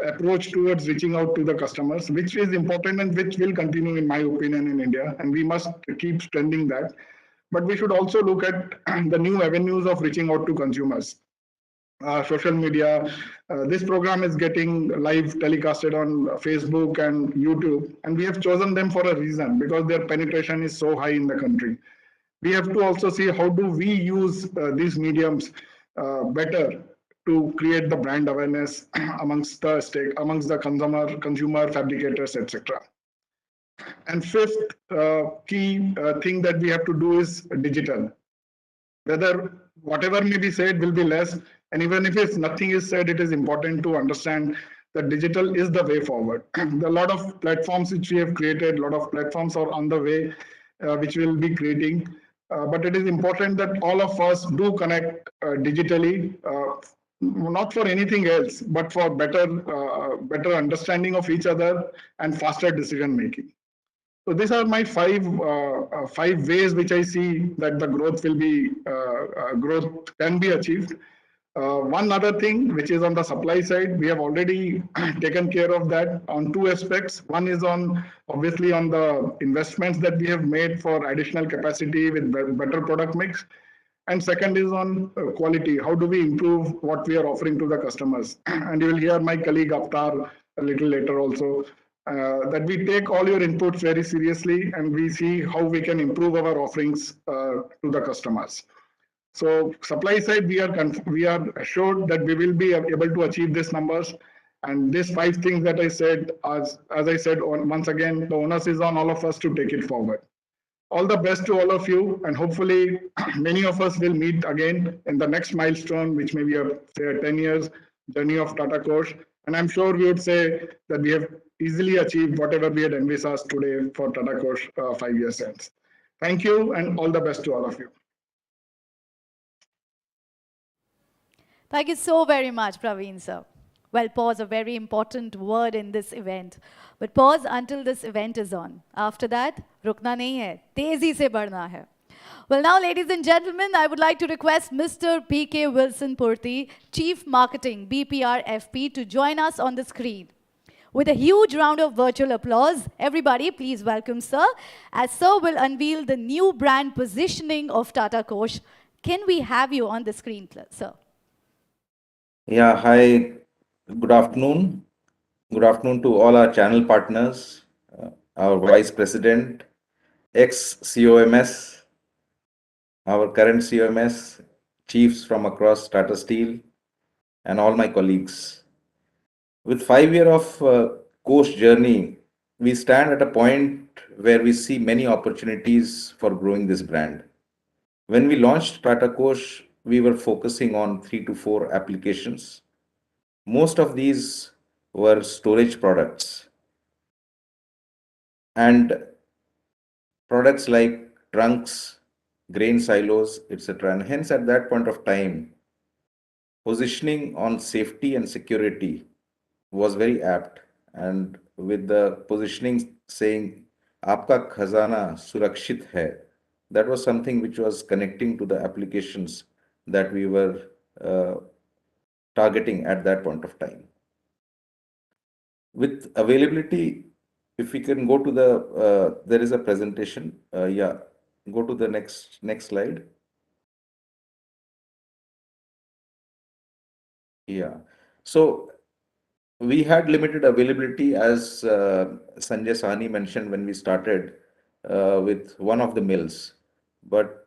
approach towards reaching out to the customers, which is important and which will continue, in my opinion, in India. And we must keep strengthening that. But we should also look at the new avenues of reaching out to consumers. Social media. This program is getting live telecasted on Facebook and YouTube, and we have chosen them for a reason because their penetration is so high in the country. we have to also see how do we use these mediums better to create the brand awareness amongst the consumer fabricators, etc. And fifth key thing that we have to do is digital. Whether whatever may be said will be less, and even if it's nothing is said, it is important to understand that digital is the way forward. There are a lot of platforms which we have created, a lot of platforms are on the way, which we'll be creating. But it is important that all of us do connect digitally, not for anything else, but for better understanding of each other and faster decision making. So these are my five ways which I see that the growth can be achieved. One other thing which is on the supply side, we have already taken care of that on two aspects. One is on obviously on the investments that we have made for additional capacity with better product mix. And second is on quality. How do we improve what we are offering to the customers? And you will hear my colleague Avtar a little later also, that we take all your inputs very seriously and we see how we can improve our offerings to the customers. So supply side, we are assured that we will be able to achieve these numbers. And these five things that I said, as I said, once again, the onus is on all of us to take it forward. All the best to all of you, and hopefully many of us will meet again in the next milestone, which may be say, a 10 years journey of Tata Kosh. And I'm sure we would say that we have easily achieved whatever we had envisaged today for Tata Kosh 5 years since. Thank you, and all the best to all of you. Thank you so very much, Praveen sir. Well, pause, a very important word in this event. But pause until this event is on. After that, rukna nahi hai, tezi se badhna hai. Well, now, ladies and gentlemen, I would like to request Mr. P.K. Wilson Purti, Chief Marketing, BPR FP, to join us on the screen. With a huge round of virtual applause, everybody, please welcome Sir, as Sir will unveil the new brand positioning of Tata Kosh. Can we have you on the screen, Sir? Yeah, hi, good afternoon. Good afternoon to all our channel partners, our Vice President, ex-COMS, our current COMS, chiefs from across Tata Steel, and all my colleagues. With 5 years of Kosh journey, we stand at a point where we see many opportunities for growing this brand. When we launched Tata Kosh, we were focusing on 3 to 4 applications. Most of these were storage products and products like trunks, grain silos, etc. And hence, at that point of time, positioning on safety and security was very apt. And with the positioning saying, Aapka khazana surakshit hai, that was something which was connecting to the applications that we were targeting at that point of time. With availability, if we can go to the, there is a presentation. Yeah, go to the next slide. Yeah. So we had limited availability, as Sanjay Sahni mentioned when we started with one of the mills. But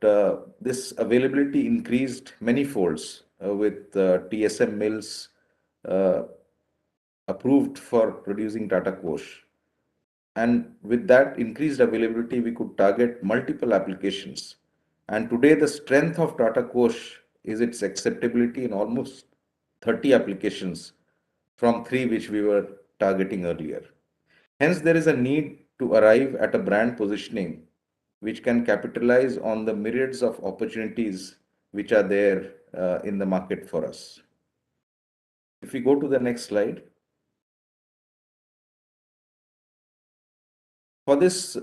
this availability increased many folds with TSM mills approved for producing Tata Kosh. And with that increased availability, we could target multiple applications. And today, the strength of Tata Kosh is its acceptability in almost 30 applications from 3 which we were targeting earlier. Hence, there is a need to arrive at a brand positioning which can capitalize on the myriads of opportunities which are there in the market for us. If we go to the next slide. For this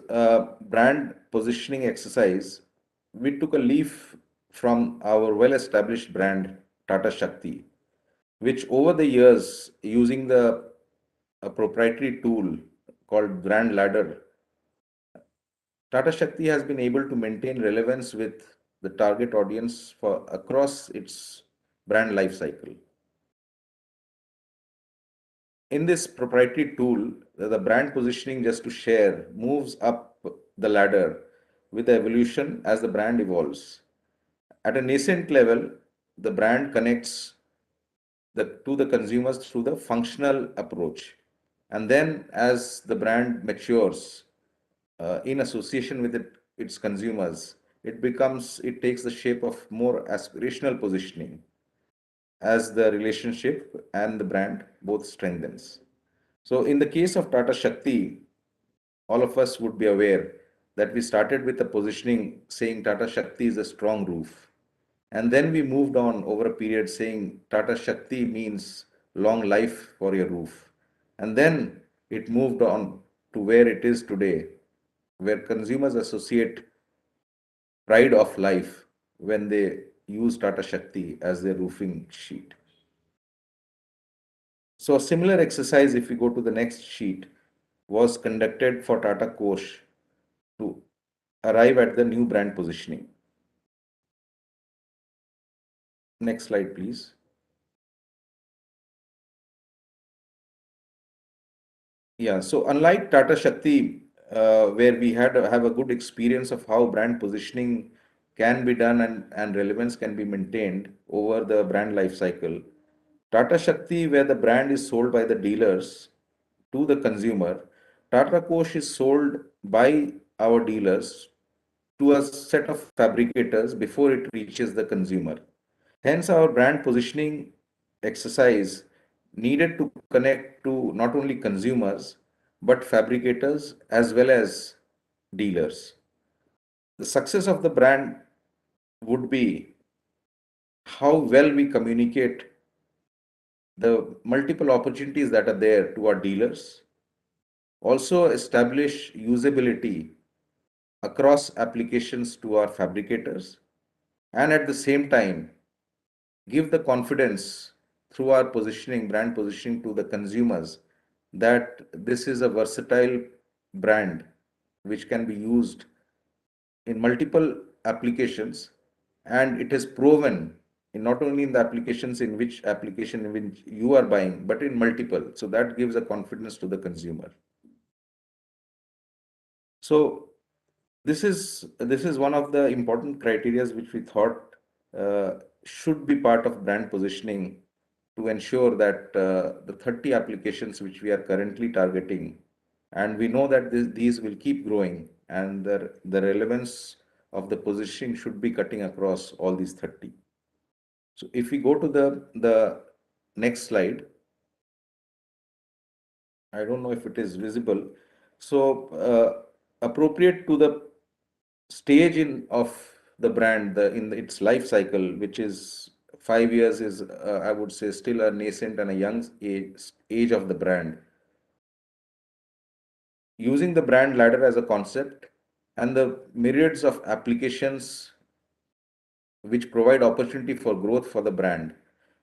brand positioning exercise, we took a leaf from our well-established brand Tata Shakti, which over the years, using a proprietary tool called Brand Ladder, Tata Shakti has been able to maintain relevance with the target audience for across its brand life cycle. In this proprietary tool, the brand positioning, just to share, moves up the ladder with the evolution as the brand evolves. At a nascent level, the brand connects to the consumers through the functional approach. And then as the brand matures in association with its consumers, it takes the shape of more aspirational positioning as the relationship and the brand both strengthens. So in the case of Tata Shakti, all of us would be aware that we started with a positioning saying Tata Shakti is a strong roof. And then we moved on over a period saying Tata Shakti means long life for your roof. And then it moved on to where it is today, where consumers associate pride of life when they use Tata Shakti as their roofing sheet. So a similar exercise, if we go to the next sheet, was conducted for Tata Kosh to arrive at the new brand positioning. Next slide, please. Yeah, so unlike Tata Shakti, where we have a good experience of how brand positioning can be done and relevance can be maintained over the brand life cycle, Tata Shakti, where the brand is sold by the dealers to the consumer, Tata Kosh is sold by our dealers to a set of fabricators before it reaches the consumer. Hence, our brand positioning exercise needed to connect to not only consumers but fabricators as well as dealers. The success of the brand would be how well we communicate the multiple opportunities that are there to our dealers, also establish usability across applications to our fabricators, and at the same time give the confidence through our positioning, brand positioning to the consumers that this is a versatile brand which can be used in multiple applications, and it is proven in not only in the applications in which application in which you are buying but in multiple, so that gives a confidence to the consumer. So this is one of the important criteria which we thought should be part of brand positioning to ensure that the 30 applications which we are currently targeting, and we know that these will keep growing, and the relevance of the positioning should be cutting across all these 30. So if we go to the next slide, I don't know if it is visible. So appropriate to the stage in of the brand its life cycle, which is 5 years, is I would say still a nascent and a young age of the brand. Using the brand ladder as a concept and the myriads of applications which provide opportunity for growth for the brand,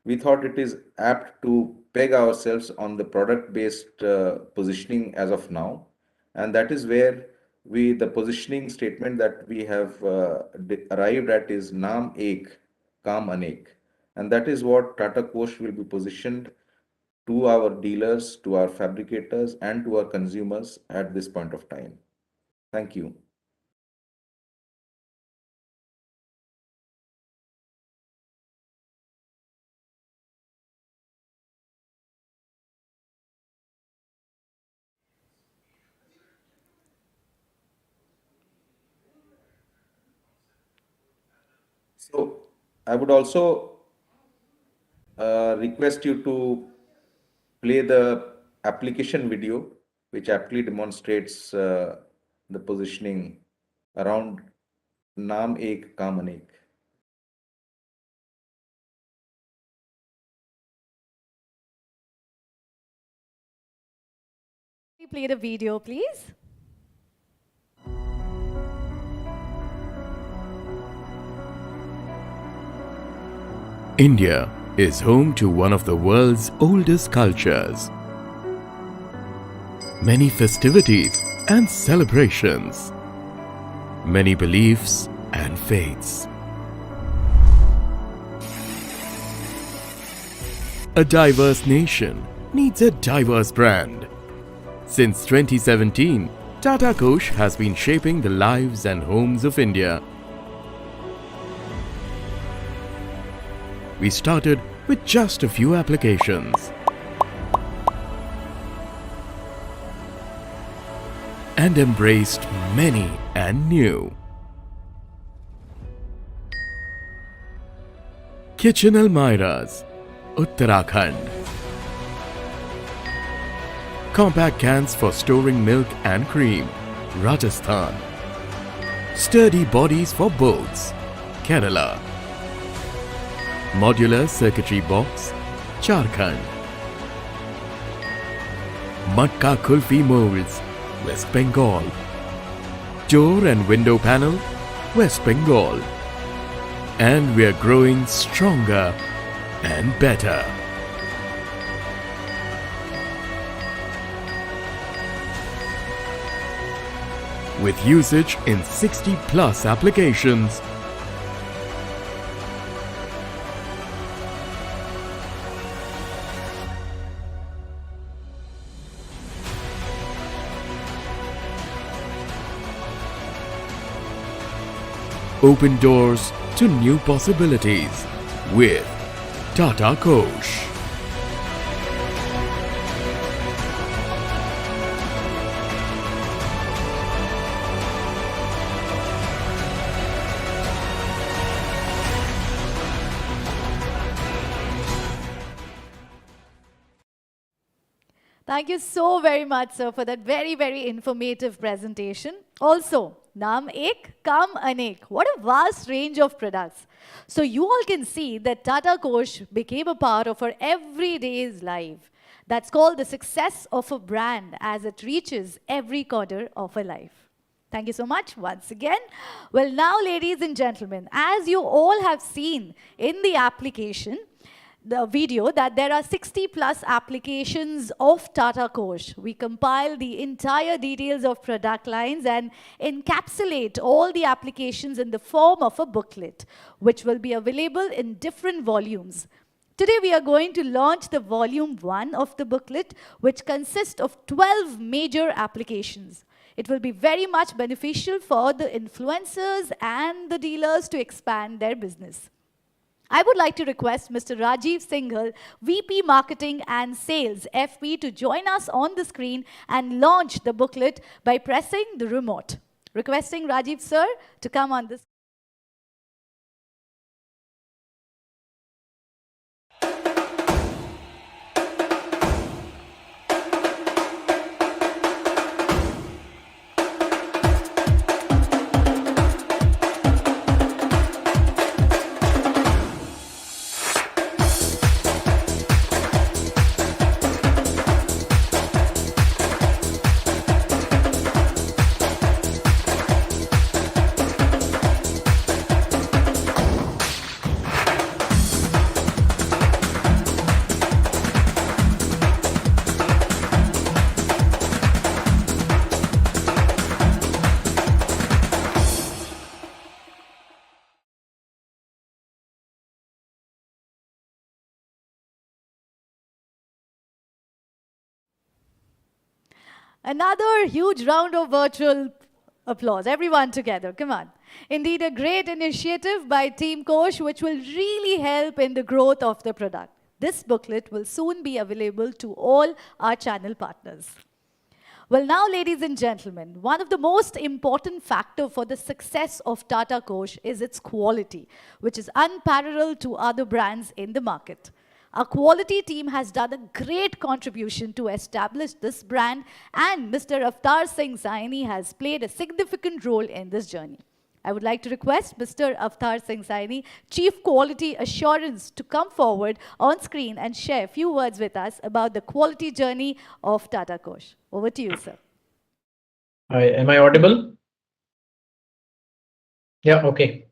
we thought it is apt to peg ourselves on the product based positioning as of now, and that is where the positioning statement that we have arrived at is Naam Ek, Kaam Anek, and that is what Tata Kosh will be positioned to our dealers, to our fabricators, and to our consumers at this point of time. Thank you. So I would also request you to play the application video, which aptly demonstrates the positioning around Naam Ek Kaam Anek. We play the video, please. India is home to one of the world's oldest cultures. Many festivities and celebrations. Many beliefs and faiths. A diverse nation needs a diverse brand. Since 2017, Tata Kosh has been shaping the lives and homes of India. We started with just a few applications and embraced many and new. Kitchen Almiras, Uttarakhand. Compact cans for storing milk and cream, Rajasthan. Sturdy bodies for boats, Kerala. Modular circuitry box, Jharkhand. Matka Kulfi molds, West Bengal. Door and window panel, West Bengal. And we're growing stronger and better. With usage in 60 plus applications. Open doors to new possibilities with Tata Kosh. Thank you so very much, sir, for that very, very informative presentation. Also, Naam Ek, Kam Anek. What a vast range of products. So you all can see that Tata Kosh became a part of our everyday's life. That's called the success of a brand as it reaches every corner of our life. Thank you so much once again. Well, now, ladies and gentlemen, as you all have seen in the application, the video, that there are 60 plus applications of Tata Kosh. We compile the entire details of product lines and encapsulate all the applications in the form of a booklet, which will be available in different volumes. Today we are going to launch the volume 1 of the booklet, which consists of 12 major applications. It will be very much beneficial for the influencers and the dealers to expand their business. I would like to request Mr. Rajiv Singhal, VP Marketing and Sales, FP, to join us on the screen and launch the booklet by pressing the remote. Requesting Rajiv sir to come on this. Another huge round of virtual applause. Everyone together, come on. Indeed, a great initiative by Team Kosh, which will really help in the growth of the product. This booklet will soon be available to all our channel partners. Well, now, ladies and gentlemen, one of the most important factors for the success of Tata Kosh is its quality, which is unparalleled to other brands in the market. Our quality team has done a great contribution to establish this brand, and Mr. Avtar Singh Saini has played a significant role in this journey. I would like to request Mr. Avtar Singh Saini, Chief Quality Assurance, to come forward on screen and share a few words with us about the quality journey of Tata Kosh. Over to you, sir. Hi, am I audible? Yeah, okay.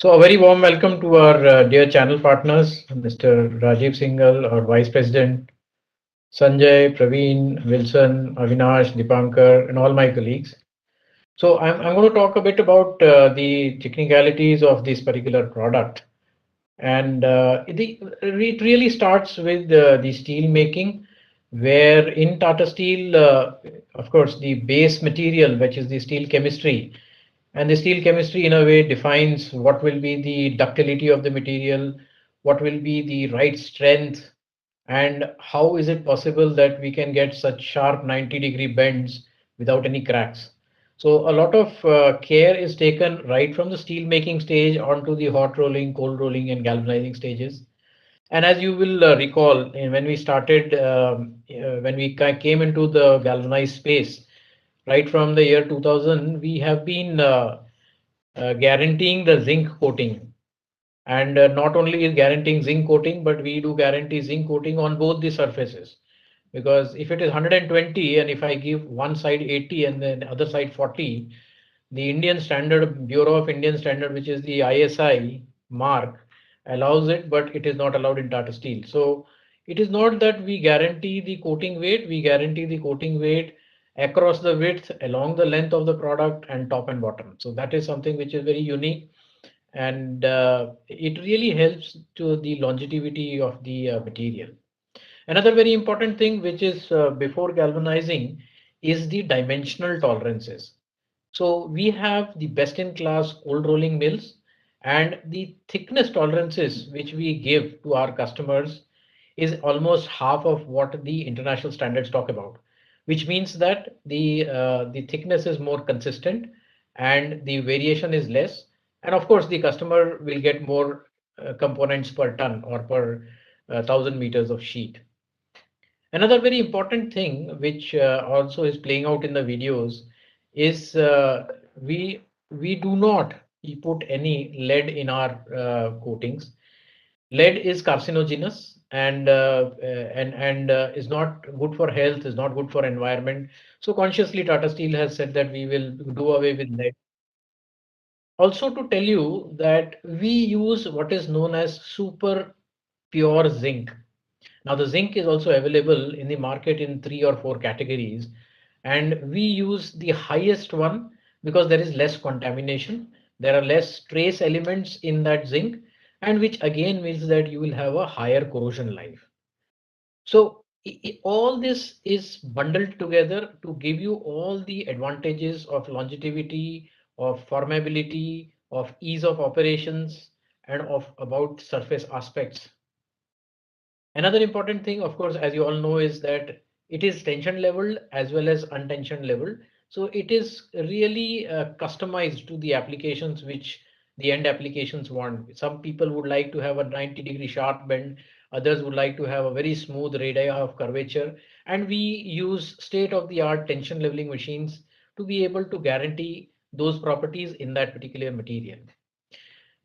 So a very warm welcome to our dear channel partners, Mr. Rajiv Singhal, our Vice President, Sanjay, Praveen, Wilson, Avinash, Dipankar, and all my colleagues. So I'm going to talk a bit about the technicalities of this particular product. And it really starts with the steel making. where in Tata Steel, of course, the base material, which is the steel chemistry, and the steel chemistry in a way defines what will be the ductility of the material, what will be the right strength, and how is it possible that we can get such sharp 90-degree bends without any cracks. So a lot of care is taken right from the steel making stage onto the hot rolling, cold rolling, and galvanizing stages. And as you will recall, when we started, when we came into the galvanized space, right from the year 2000, we have been guaranteeing the zinc coating. And not only is guaranteeing zinc coating, but we do guarantee zinc coating on both the surfaces. Because if it is 120 and if I give one side 80 and then other side 40, the Indian Standard Bureau of Indian Standard, which is the ISI mark, allows it, but it is not allowed in Tata Steel. So it is not that we guarantee the coating weight, we guarantee the coating weight across the width, along the length of the product, and top and bottom. So that is something which is very unique, and it really helps to the longevity of the material. Another very important thing which is before galvanizing is the dimensional tolerances. So we have the best in class cold rolling mills, and the thickness tolerances which we give to our customers is almost half of what the international standards talk about, which means that the thickness is more consistent and the variation is less. And of course, the customer will get more components per ton or per 1,000 meters of sheet. Another very important thing which also is playing out in the videos is we do not put any lead in our coatings. Lead is carcinogenous and is not good for health, is not good for environment. So consciously, Tata Steel has said that we will do away with lead. Also to tell you that we use what is known as super pure zinc. Now, the zinc is also available in the market in 3 or 4 categories, and we use the highest one because there is less contamination. There are less trace elements in that zinc, and which again means that you will have a higher corrosion life. So all this is bundled together to give you all the advantages of longevity, of formability, of ease of operations, and of about surface aspects. Another important thing, of course, as you all know, is that it is tension level as well as untensioned level. So it is really customized to the applications which the end applications want. Some people would like to have a 90-degree sharp bend. Others would like to have a very smooth radii of curvature. And we use state-of-the-art tension leveling machines to be able to guarantee those properties in that particular material.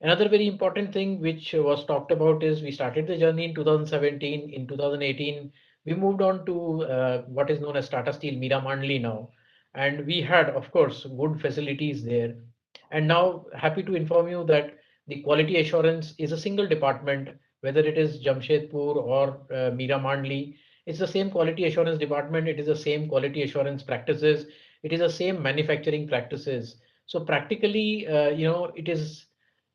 Another very important thing which was talked about is we started the journey in 2017. In 2018, we moved on to what is known as Tata Steel Mira Mandli now. And we had, of course, good facilities there. And now happy to inform you that the quality assurance is a single department, whether it is Jamshedpur or Mira Mandli. It's the same quality assurance department. It is the same quality assurance practices. It is the same manufacturing practices. So practically, it is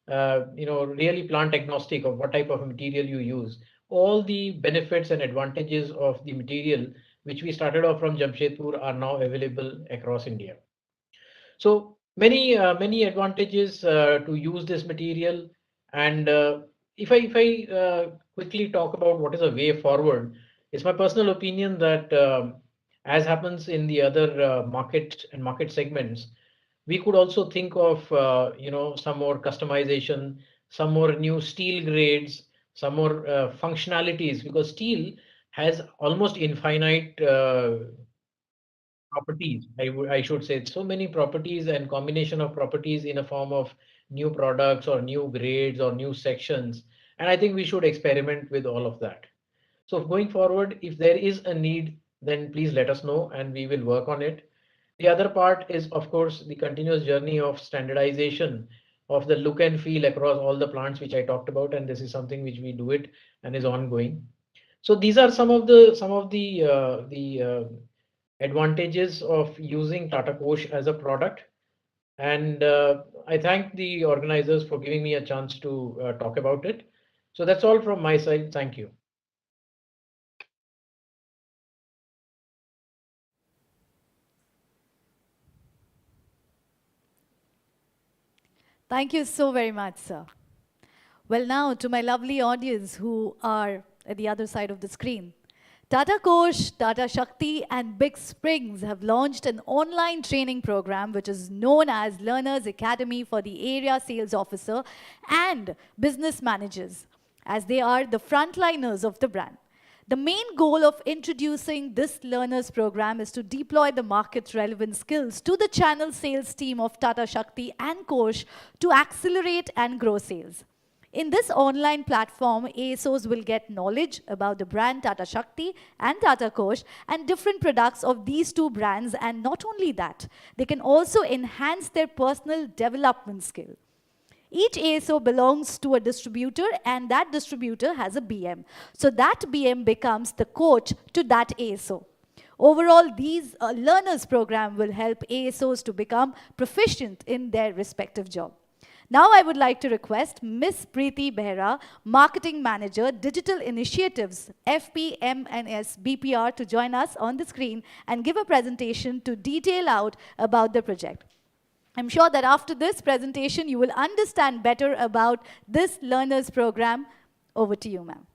really plant agnostic of what type of material you use. All the benefits and advantages of the material which we started off from Jamshedpur are now available across India. So many advantages to use this material. And if I quickly talk about what is a way forward, it's my personal opinion that as happens in the other market and market segments, we could also think of some more customization, some more new steel grades, some more functionalities, because steel has almost infinite properties. I should say so many properties and combination of properties in a form of new products or new grades or new sections, and I think we should experiment with all of that. So going forward, if there is a need, then please let us know and we will work on it. The other part is, of course, the continuous journey of standardization of the look and feel across all the plants which I talked about, and this is something which we do it and is ongoing. So these are some of the advantages of using Tata Kosh as a product. And I thank the organizers for giving me a chance to talk about it. So that's all from my side. Thank you. Thank you so very much, sir. Well, now to my lovely audience who are at the other side of the screen. Tata Kosh, Tata Shakti, and Big Springs have launched an online training program which is known as Learners Academy for the area sales officer and business managers, as they are the frontliners of the brand. The main goal of introducing this learners program is to deploy the market's relevant skills to the channel sales team of Tata Shakti and Kosh to accelerate and grow sales. In this online platform, ASOs will get knowledge about the brand Tata Shakti and Tata Kosh and different products of these two brands. And not only that, they can also enhance their personal development skill. Each ASO belongs to a distributor and that distributor has a BM. So that BM becomes the coach to that ASO. Overall, these learners program will help ASOs to become proficient in their respective job. Now I would like to request Miss Preeti Behra, Marketing Manager, Digital Initiatives, FPMNS BPR, to join us on the screen and give a presentation to detail out about the project. I'm sure that after this presentation, you will understand better about this learners program. Over to you, ma'am.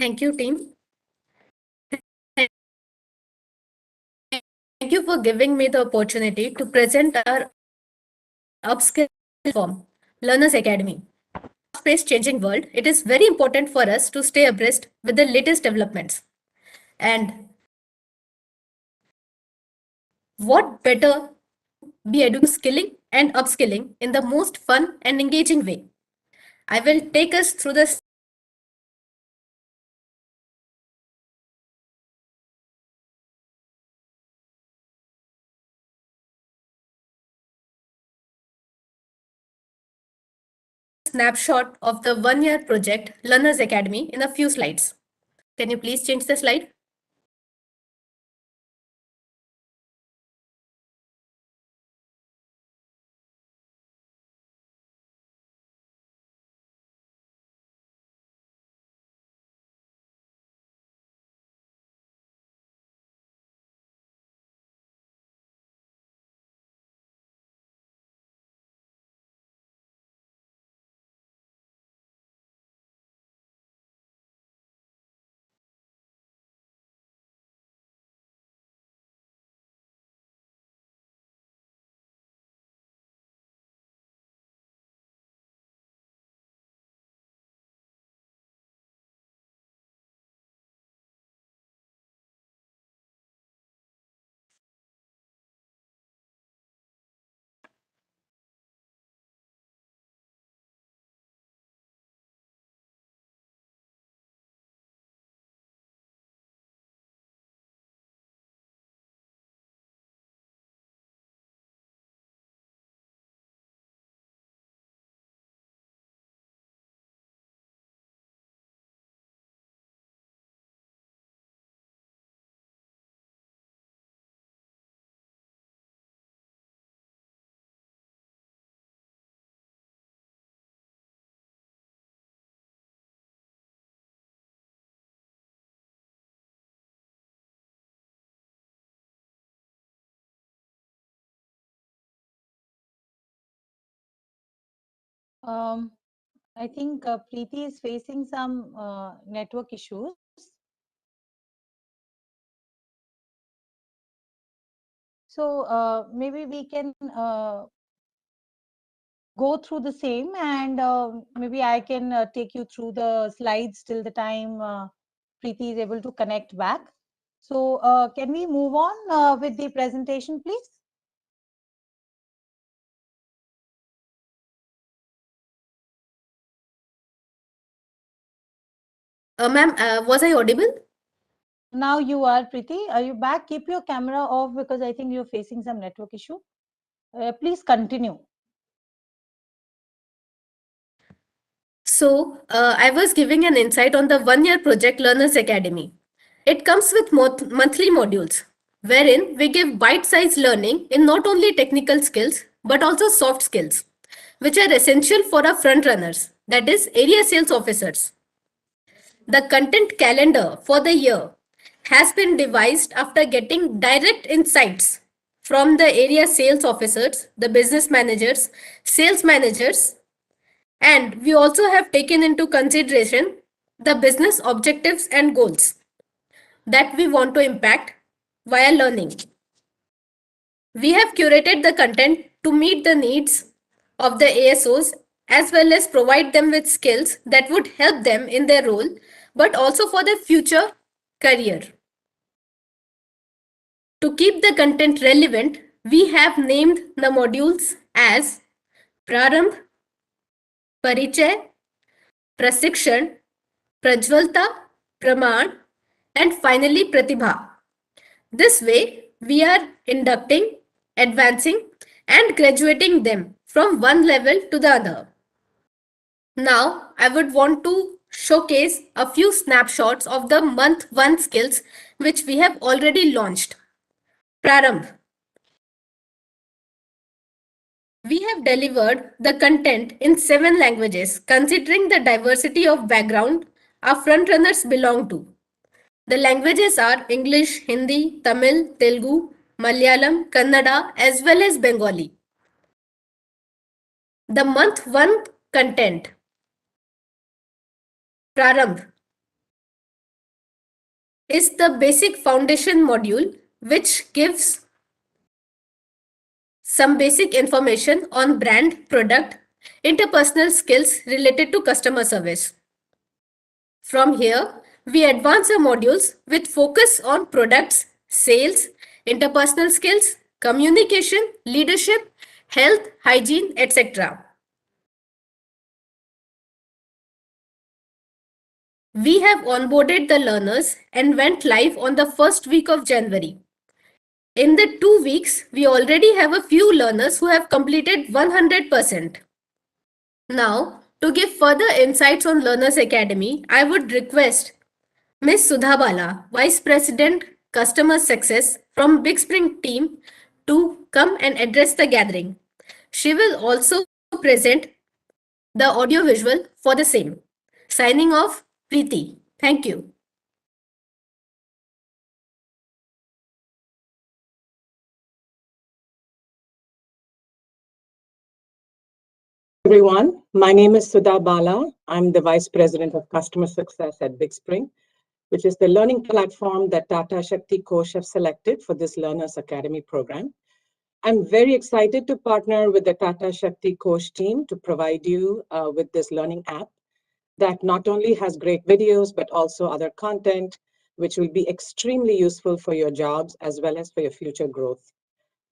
Thank you, team. Thank you for giving me the opportunity to present our upskill platform, Learners Academy. Fast-paced changing world, it is very important for us to stay abreast with the latest developments. And what better be educating, skilling and upskilling in the most fun and engaging way. I will take us through the snapshot of the one-year project Learners Academy in a few slides. Can you please change the slide? I think Preeti is facing some network issues. So maybe we can go through the same, and maybe I can take you through the slides till the time Preeti is able to connect back. So can we move on with the presentation, please? Ma'am, was I audible? Now you are, Preeti. Are you back? Keep your camera off because I think you're facing some network issue. Please continue. So, I was giving an insight on the one-year project Learners Academy. It comes with monthly modules, wherein we give bite-sized learning in not only technical skills, but also soft skills, which are essential for our front runners, that is, area sales officers. The content calendar for the year has been devised after getting direct insights from the area sales officers, the business managers, sales managers, and we also have taken into consideration the business objectives and goals that we want to impact via learning. We have curated the content to meet the needs of the ASOs as well as provide them with skills that would help them in their role, but also for their future career. To keep the content relevant, we have named the modules as Prarambh, Parichay, Prasikshan, Prajwalta, Praman, and finally Pratibha. This way, we are inducting, advancing, and graduating them from one level to the other. Now, I would want to showcase a few snapshots of the month 1 skills which we have already launched. Prarambh. We have delivered the content in 7 languages considering the diversity of background our frontrunners belong to. The languages are English, Hindi, Tamil, Telugu, Malayalam, Kannada, as well as Bengali. The month 1 content. Prarambh is the basic foundation module which gives some basic information on brand, product, interpersonal skills related to customer service. From here, we advance our modules with focus on products, sales, interpersonal skills, communication, leadership, health, hygiene, etc. We have onboarded the learners and went live on the first week of January. In the 2 weeks, we already have a few learners who have completed 100%. Now, to give further insights on Learners Academy, I would request Ms. Sudha Bala, Vice President Customer Success from Big Spring team to come and address the gathering. She will also present the audio visual for the same. Signing off, Preeti. Thank you. Everyone, my name is Sudha Bala. I'm the Vice President of Customer Success at Big Spring, which is the learning platform that Tata Kosh have selected for this Learners Academy program. I'm very excited to partner with the Tata Kosh team to provide you with this learning app that not only has great videos, but also other content, which will be extremely useful for your jobs as well as for your future growth.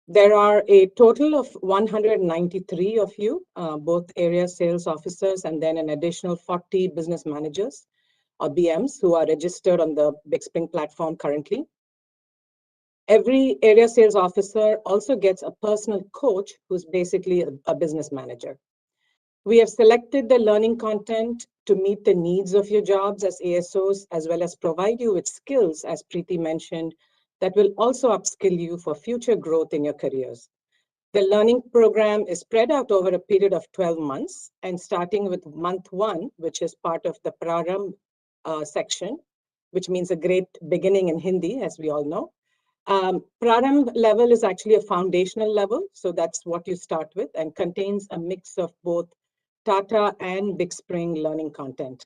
There are a total of 193 of you, both area sales officers and then an additional 40 business managers or BMs who are registered on the Big Spring platform currently. Every area sales officer also gets a personal coach who's basically a business manager. We have selected the learning content to meet the needs of your jobs as ASOs, as well as provide you with skills, as Preeti mentioned, that will also upskill you for future growth in your careers. The learning program is spread out over a period of 12 months, and starting with month 1, which is part of the Prarambh section, which means a great beginning in Hindi, as we all know. Prarambh level is actually a foundational level, so that's what you start with, and contains a mix of both Tata and Big Spring learning content.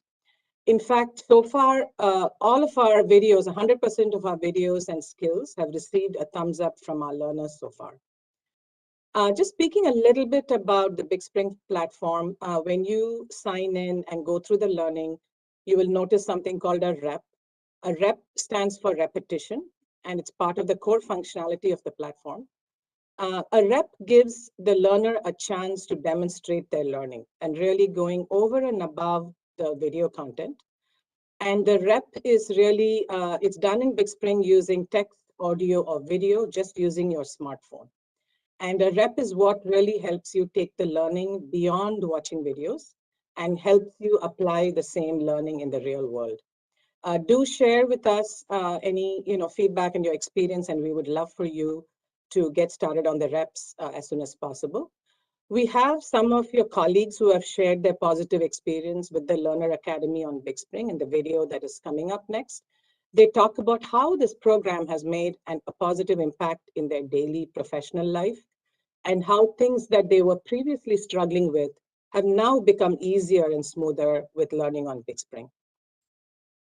In fact, so far, all of our videos, 100% of our videos and skills have received a thumbs up from our learners so far. Just speaking a little bit about the Big Spring platform, when you sign in and go through the learning, you will notice something called a rep. A rep stands for repetition, and it's part of the core functionality of the platform. A rep gives the learner a chance to demonstrate their learning and really going over and above the video content. And the rep is really, it's done in Big Spring using text, audio, or video, just using your smartphone. And a rep is what really helps you take the learning beyond watching videos and helps you apply the same learning in the real world. Do share with us any feedback and your experience, and we would love for you to get started on the reps as soon as possible. We have some of your colleagues who have shared their positive experience with the Learner Academy on Big Spring in the video that is coming up next. They talk about how this program has made a positive impact in their daily professional life and how things that they were previously struggling with have now become easier and smoother with learning on Big Spring.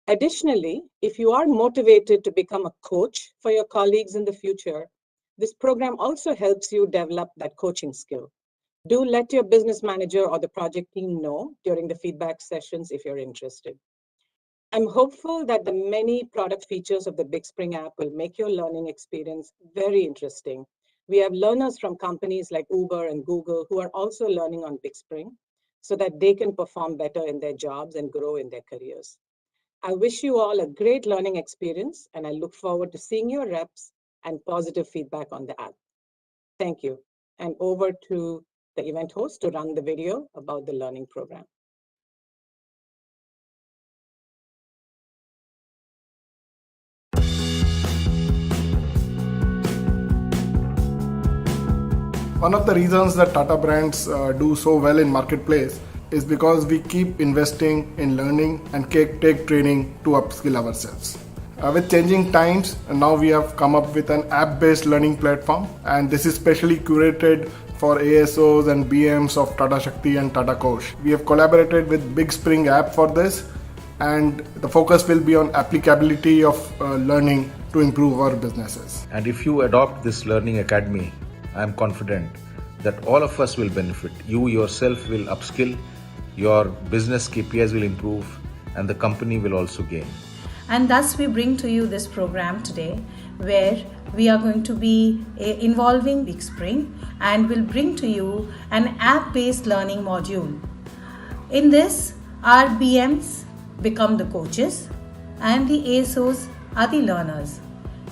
Additionally, if you are motivated to become a coach for your colleagues in the future, this program also helps you develop that coaching skill. Do let your business manager or the project team know during the feedback sessions if you're interested. I'm hopeful that the many product features of the Big Spring app will make your learning experience very interesting. We have learners from companies like Uber and Google who are also learning on Big Spring so that they can perform better in their jobs and grow in their careers. I wish you all a great learning experience, and I look forward to seeing your reps and positive feedback on the app. Thank you. And over to the event host to run the video about the learning program. One of the reasons that Tata brands do so well in marketplace is because we keep investing in learning and take training to upskill ourselves. With changing times, now we have come up with an app-based learning platform, and this is specially curated for ASOs and BMs of Tata Shakti and Tata Kosh. We have collaborated with Big Spring app for this, and the focus will be on applicability of learning to improve our businesses. And if you adopt this learning academy, I am confident that all of us will benefit. You yourself will upskill, your business KPIs will improve, and the company will also gain. And thus we bring to you this program today where we are going to be involving Big Spring and will bring to you an app-based learning module. In this, our BMs become the coaches and the ASOs are the learners.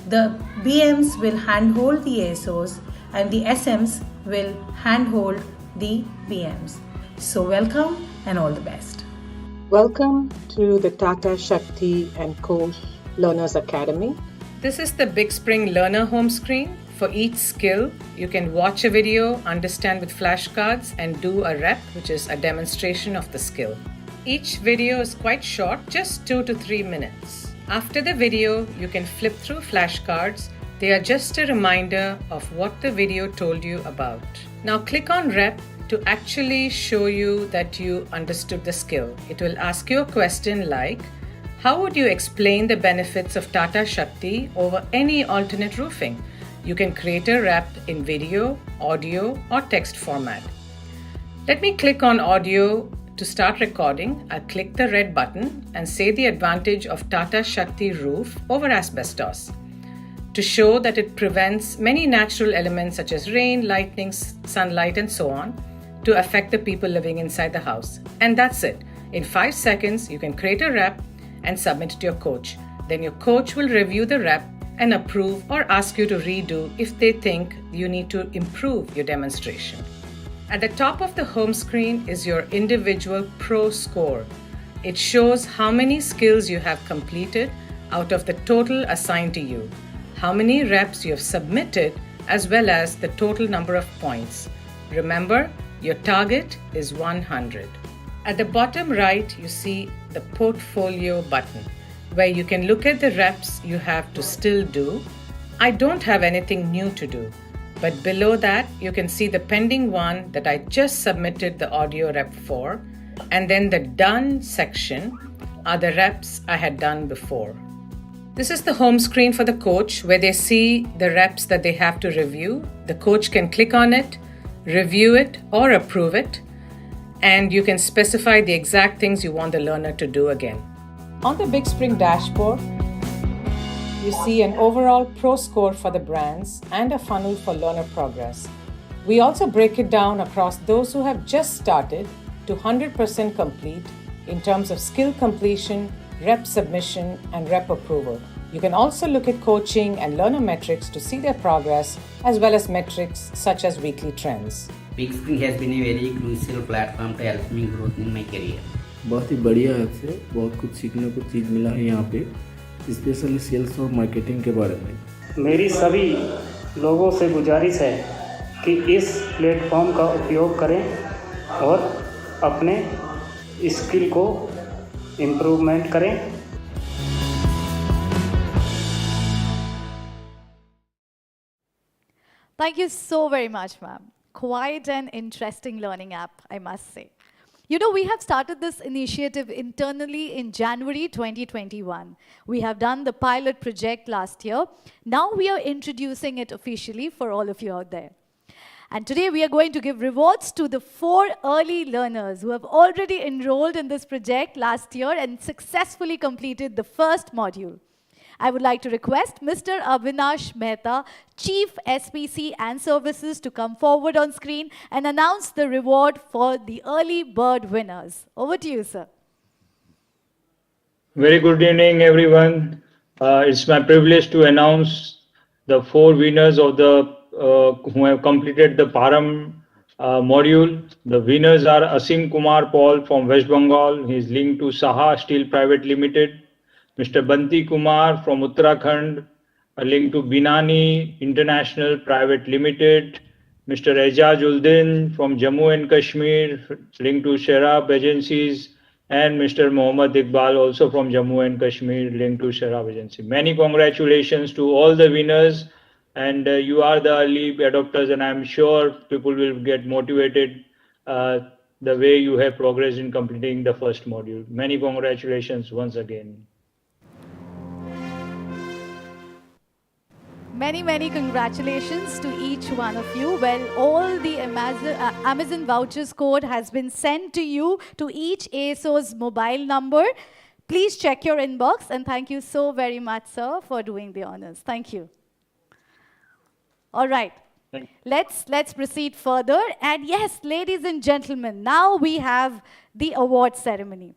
The BMs will handhold the ASOs and the SMs will handhold the BMs. So welcome and all the best. Welcome to the Tata Shakti and Kosh Learners Academy. This is the Big Spring Learner home screen. For each skill, you can watch a video, understand with flashcards, and do a rep, which is a demonstration of the skill. Each video is quite short, just 2 to 3 minutes. After the video, you can flip through flashcards. They are just a reminder of what the video told you about. Now click on Rep to actually show you that you understood the skill. It will ask you a question like, how would you explain the benefits of Tata Shakti over any alternate roofing? You can create a rep in video, audio, or text format. Let me click on audio to start recording. I'll click the red button and say the advantage of Tata Shakti roof over asbestos, to show that it prevents many natural elements such as rain, lightning, sunlight, and so on to affect the people living inside the house. And that's it. In 5 seconds, you can create a rep and submit it to your coach. Then your coach will review the rep and approve or ask you to redo if they think you need to improve your demonstration. At the top of the home screen is your individual pro score. It shows how many skills you have completed out of the total assigned to you, how many reps you have submitted, as well as the total number of points. Remember, your target is 100. At the bottom right, you see the portfolio button, where you can look at the reps you have to still do. I don't have anything new to do, but below that, you can see the pending one that I just submitted the audio rep for, and then the done section are the reps I had done before. This is the home screen for the coach where they see the reps that they have to review. The coach can click on it, review it, or approve it, and you can specify the exact things you want the learner to do again. On the Big Spring dashboard, you see an overall pro score for the brands and a funnel for learner progress. We also break it down across those who have just started to 100% complete in terms of skill completion, rep submission, and rep approval. You can also look at coaching and learner metrics to see their progress, as well as metrics such as weekly trends. Big Spring has been a very crucial platform to help me grow in my career. बहुत ही बढ़िया app से बहुत कुछ सीखने को चीज़ मिला है यहाँ पे, स्पेशली सेल्स और मार्केटिंग के बारे में। मेरी सभी लोगों से गुजारिश है कि इस प्लेटफॉर्म का उपयोग करें और अपने स्किल को इम्प्रूवमेंट करें। Thank you so very much, ma'am. Quite an interesting learning app, I must say. You know, we have started this initiative internally in January 2021. We have done the pilot project last year. Now we are introducing it officially for all of you out there. And today we are going to give rewards to the 4 early learners who have already enrolled in this project last year and successfully completed the first module. I would like to request Mr. Avinash Mehta, Chief SPC and Services, to come forward on screen and announce the reward for the early bird winners. Over to you, sir. Very good evening, everyone. It's my privilege to announce the 4 winners of the who have completed the Param module. The winners are Asim Kumar Paul from West Bengal. He is linked to Saha Steel Private Limited. Mr. Banti Kumar from Uttarakhand, linked to Binani International Private Limited. Mr. Ejaz Uldin from Jammu and Kashmir, linked to Sharab Agencies, and Mr. Mohammad Iqbal, also from Jammu and Kashmir, linked to Sharab Agency. Many congratulations to all the winners, and you are the early adopters, and I'm sure people will get motivated the way you have progressed in completing the first module. Many congratulations once again. Many, many congratulations to each one of you. Well, all the Amazon vouchers code has been sent to you to each ASO's mobile number. Please check your inbox, and thank you so very much, sir, for doing the honors. Thank you. All right. Let's proceed further. And yes, ladies and gentlemen, now we have the award ceremony.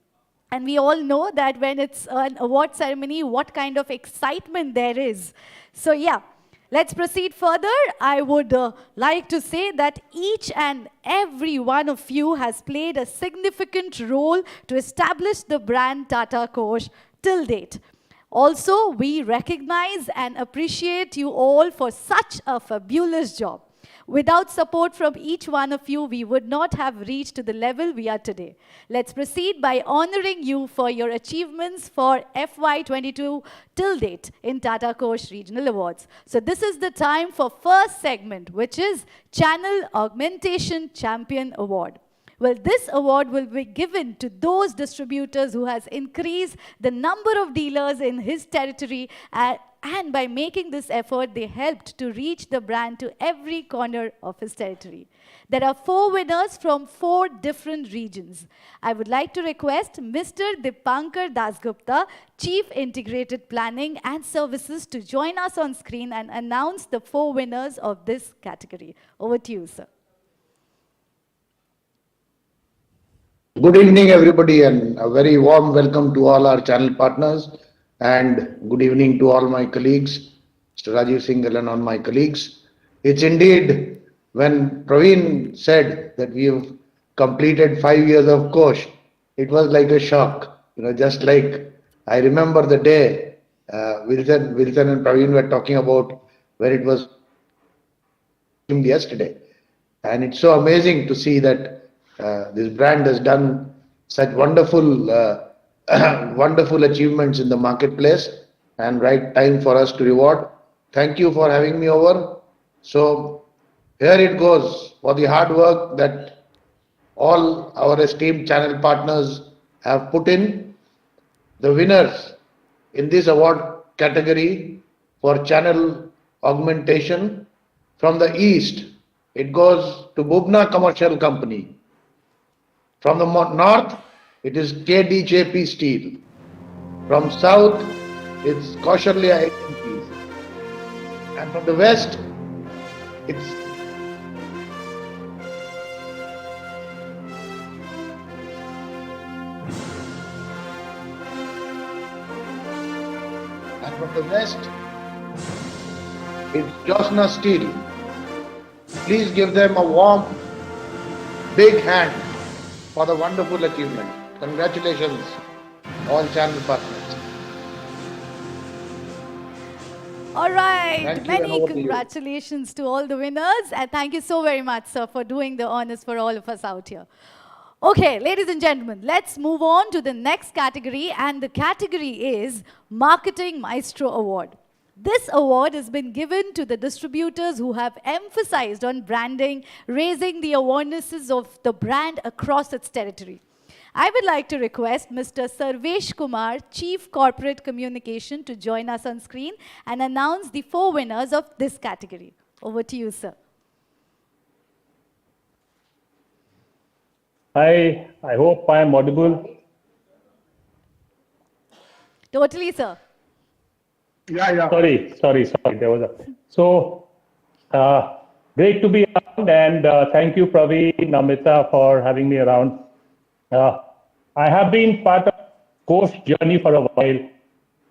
And we all know that when it's an award ceremony, what kind of excitement there is. So yeah, let's proceed further. I would like to say that each and every one of you has played a significant role to establish the brand Tata Kosh till date. Also, we recognize and appreciate you all for such a fabulous job. Without support from each one of you, we would not have reached to the level we are today. Let's proceed by honoring you for your achievements for FY22 till date in Tata Kosh Regional Awards. So this is the time for first segment, which is Channel Augmentation Champion Award. Well, this award will be given to those distributors who has increased the number of dealers in his territory, and by making this effort, they helped to reach the brand to every corner of his territory. There are 4 winners from 4 different regions. I would like to request Mr. Dipankar Dasgupta, Chief Integrated Planning and Services, to join us on screen and announce the 4 winners of this category. Over to you, sir. Good evening, everybody, and a very warm welcome to all our channel partners. And good evening to all my colleagues, Mr. Rajiv Singhal and all my colleagues. It's indeed, when Praveen said that we have completed 5 years of Kosh, it was like a shock. Just like I remember the day Wilson and Praveen were talking about where it was yesterday. And it's so amazing to see that this brand has done such wonderful wonderful achievements in the marketplace, and right time for us to reward. Thank you for having me over. So here it goes for the hard work that all our esteemed channel partners have put in. The winners in this award category for channel augmentation from the east, it goes to Bubna Commercial Company. From the north, it is KDJP Steel. From south, it's Kaushalya Agencies. And from the west, it's Josna Steel. Please give them a warm, big hand for the wonderful achievement. Congratulations, all channel partners. All right, many congratulations to all the winners, and thank you so very much, sir, for doing the honors for all of us out here. Okay, ladies and gentlemen, let's move on to the next category, and the category is Marketing Maestro Award. This award has been given to the distributors who have emphasized on branding, raising the awarenesses of the brand across its territory. I would like to request Mr. Sarvesh Kumar, Chief Corporate Communication, to join us on screen and announce the 4 winners of this category. Over to you, sir. Hi, I hope I am audible. Totally, sir. Yeah. Sorry. There was a great to be around, and thank you, Praveen, Namita, for having me around. I have been part of Kosh journey for a while,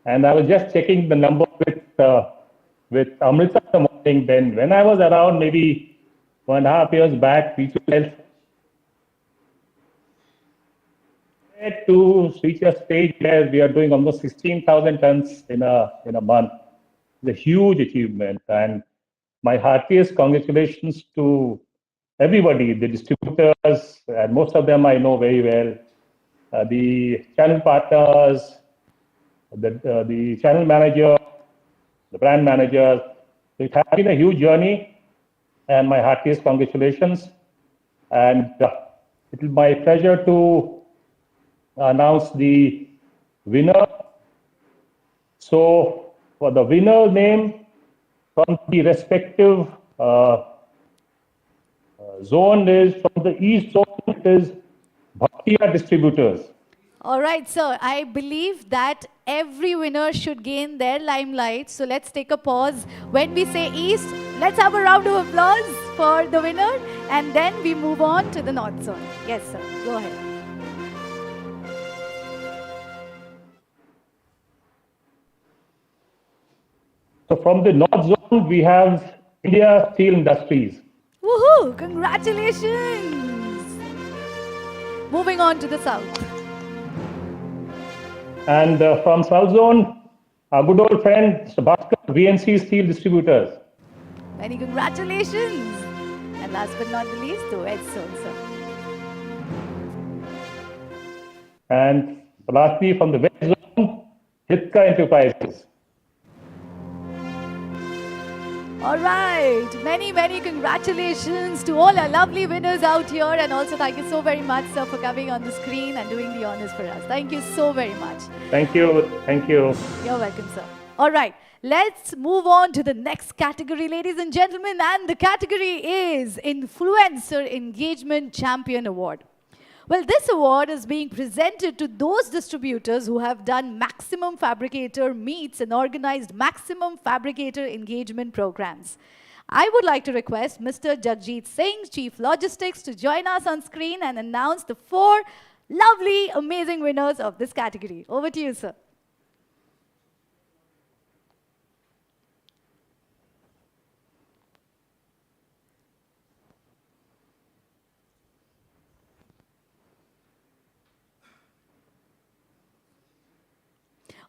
and I was just checking the number with Amrita in the morning. Then, when I was around maybe 1.5 years back, we felt to reach a stage where we are doing almost 16,000 tons in a month. It's a huge achievement, and my heartiest congratulations to everybody, the distributors, and most of them I know very well, the channel partners, the channel manager, the brand manager. It has been a huge journey, and my heartiest congratulations. And it is my pleasure to announce the winner. So for the winner name from the respective zone is from the east zone, it is Bhaktiya Distributors. All right, sir. I believe that every winner should gain their limelight. So let's take a pause. When we say east, let's have a round of applause for the winner. And then we move on to the north zone. Yes, sir. Go ahead. So from the north zone, we have India Steel Industries. Woohoo! Congratulations! Moving on to the south. And from south zone, our good old friend, Mr. Bhaskar, VNC Steel Distributors. Many congratulations! And last but not the least, the west zone, sir. And lastly, from the west zone, Hitka Enterprises. All right. Many congratulations to all our lovely winners out here. And also thank you so very much, sir, for coming on the screen and doing the honors for us. Thank you so very much. Thank you. You're welcome, sir. All right. Let's move on to the next category, ladies and gentlemen. And the category is Influencer Engagement Champion Award. Well, this award is being presented to those distributors who have done maximum fabricator meets and organized maximum fabricator engagement programs. I would like to request Mr. Jagjit Singh, Chief Logistics, to join us on screen and announce the 4 lovely, amazing winners of this category. Over to you, sir.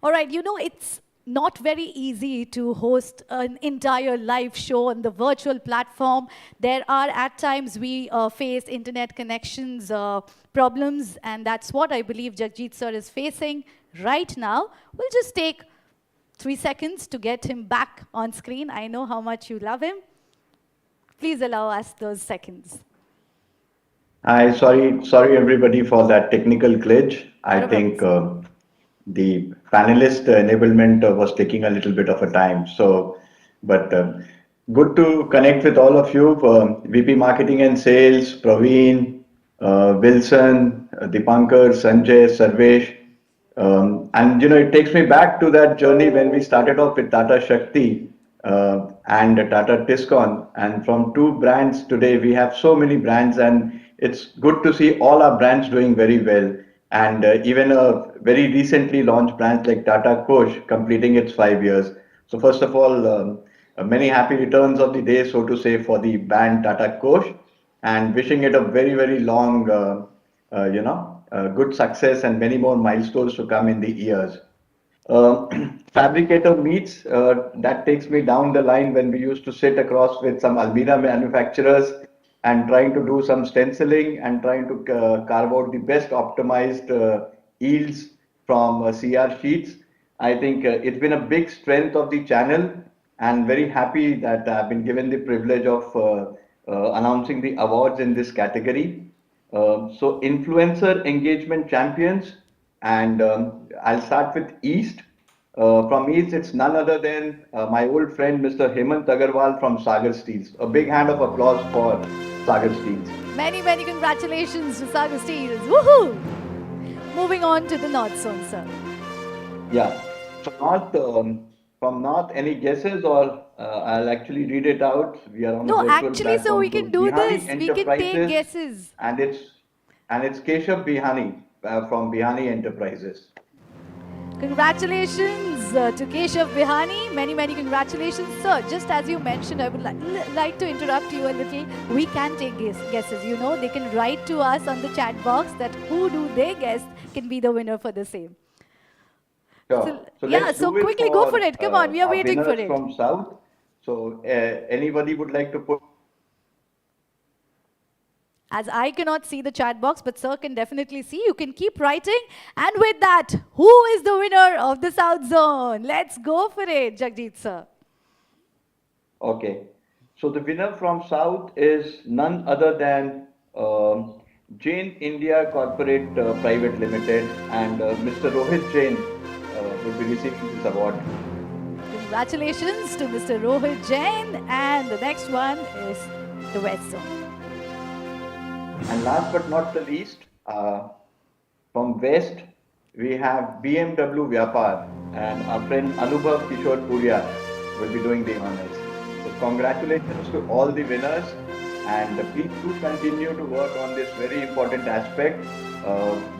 All right, you know, it's not very easy to host an entire live show on the virtual platform. There are, at times, we face internet connections problems, and that's what I believe Jagjit sir is facing right now. We'll just take 3 seconds to get him back on screen. I know how much you love him. Please allow us those seconds. Hi, sorry everybody for that technical glitch. I think the panelist enablement was taking a little bit of a time. So, but good to connect with all of you. VP Marketing and Sales, Praveen, Wilson, Dipankar, Sanjay, Sarvesh. And you know, it takes me back to that journey when we started off with Tata Shakti and Tata Tiscon. And from 2 brands today, we have so many brands, and it's good to see all our brands doing very well. And even a very recently launched brand like Tata Kosh completing its 5 years. So first of all, many happy returns of the day, so to say, for the brand Tata Kosh, and wishing it a very long, good success and many more milestones to come in the years. Fabricator meets, that takes me down the line when we used to sit across with some Almira manufacturers and trying to do some stenciling and trying to carve out the best optimized yields from CR sheets. I think it's been a big strength of the channel, and very happy that I've been given the privilege of announcing the awards in this category. So, influencer engagement champions, and I'll start with East. From East, it's none other than my old friend Mr. Hemant Agarwal from Sagar Steels. A big hand of applause for Sagar Steels. Many, many congratulations to Sagar Steels. Woohoo! Moving on to the North Zone, sir. Yeah. From North, any guesses, or I'll actually read it out. We are on a No, virtual actually, so platform. we So can do Bihani this. We can take Enterprises, guesses. and it's Keshav Bihani from Bihani Enterprises. Congratulations to Keshav Bihani. Many, many congratulations, sir. Just as you mentioned, I would like to interrupt you a little. We can take guesses. You know, they can write to us on the chat box that who do they guess can be the winner for the same. Sure. So Yeah, let's so do it quickly for go for it. Come on, we are our waiting for winners it. from South. So anybody would like to put? As I cannot see the chat box, but sir can definitely see. You can keep writing. And with that, who is the winner of the South Zone? Let's go for it, Jagjit sir. Okay. So the winner from South is none other than Jain India Corporate Private Limited, and Mr. Rohit Jain will be receiving this award. Congratulations to Mr. Rohit Jain. And the next one is the West Zone. And last but not the least, from West, we have BMW Vyapar, and our friend Anubhav Kishore Puria will be doing the honors. So congratulations to all the winners, and please do continue to work on this very important aspect,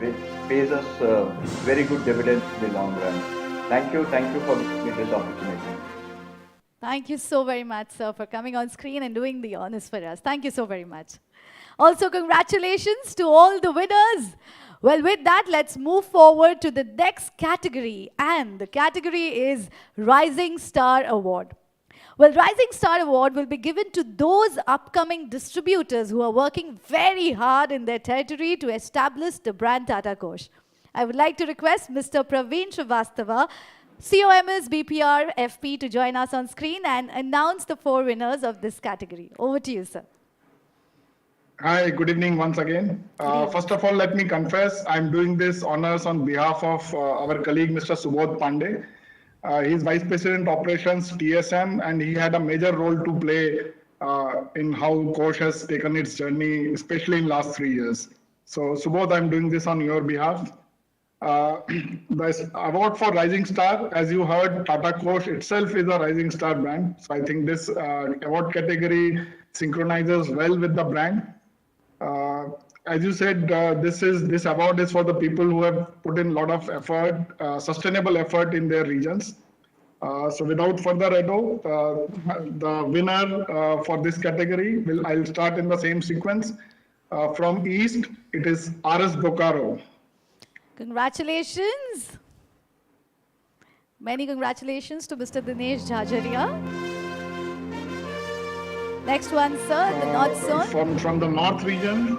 which pays us very good dividends in the long run. Thank you for giving me this opportunity. Thank you so very much, sir, for coming on screen and doing the honors for us. Thank you so very much. Also, congratulations to all the winners. Well, with that, let's move forward to the next category. And the category is Rising Star Award. Well, Rising Star Award will be given to those upcoming distributors who are working very hard in their territory to establish the brand Tata Kosh. I would like to request Mr. Praveen Srivastava, COMS BPR FP, to join us on screen and announce the 4 winners of this category. Over to you, sir. Hi, good evening once again. First of all, let me confess, I'm doing this honors on behalf of our colleague, Mr. Subodh Pandey. He's Vice President Operations, TSM, and he had a major role to play in how Kosh has taken its journey, especially in last 3 years. So, Subodh, I'm doing this on your behalf. The award for Rising Star, as you heard, Tata Kosh itself is a Rising Star brand. So I think this award category synchronizes well with the brand. As you said, this award is for the people who have put in a lot of effort, sustainable effort in their regions. So without further ado, the winner for this category, I'll start in the same sequence. From East, it is RS Bokaro. Congratulations. Many congratulations to Mr. Dinesh Jhajaria. Next one, sir, the North Zone. From the North region.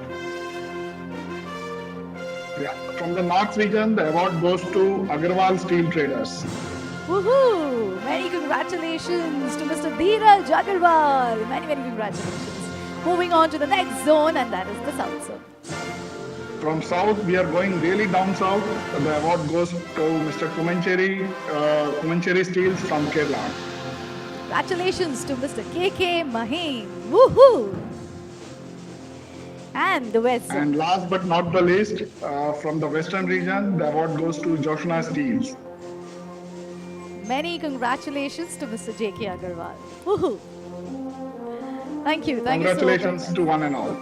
Yeah, from the North region, the award goes to Agarwal Steel Traders. Woohoo! Many congratulations to Mr. Dheeraj Agarwal. Many, many congratulations. Moving on to the next zone, and that is the South Zone. From South, we are going really down south. The award goes to Mr. Kumancheri Steels from Kerala. Congratulations to Mr. KK Mahim. Woohoo! And the West Zone. And last but not the least, from the Western region, the award goes to Joshna Steels. Many congratulations to Mr. J.K. Agarwal. Woohoo! Thank you. Congratulations to one and all.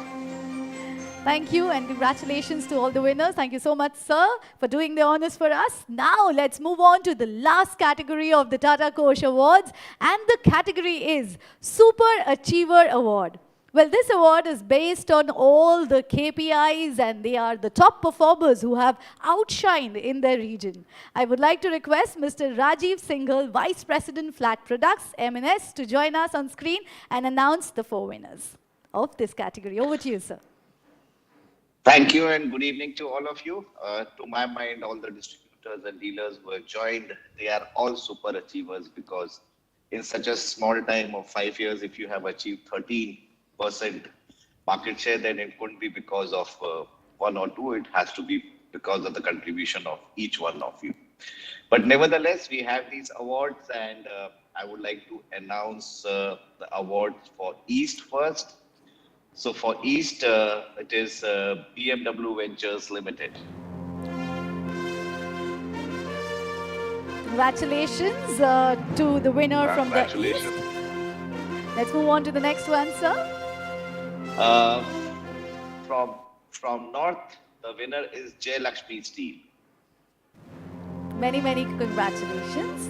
Thank you and congratulations to all the winners. Thank you so much, sir, for doing the honors for us. Now, let's move on to the last category of the Tata Kosh Awards. And the category is Super Achiever Award. Well, this award is based on all the KPIs and they are the top performers who have outshined in their region. I would like to request Mr. Rajiv Singhal, Vice President Flat Products, M&S, to join us on screen and announce the 4 winners of this category. Over to you, sir. Thank you and good evening to all of you. To my mind, all the distributors distributors and dealers who have joined, they are all super achievers, because in such a small time of 5 years, if you have achieved 13% market share, then it couldn't be because of one or two. It has to be because of the contribution of each one of you. But nevertheless, we have these awards, and I would like to announce the awards for East first. So for East, it is BMW Ventures Limited. Congratulations to the winner from the East. Let's move on to the next one, sir. From North, the winner is Jay Lakshmi Steel. Many, many congratulations.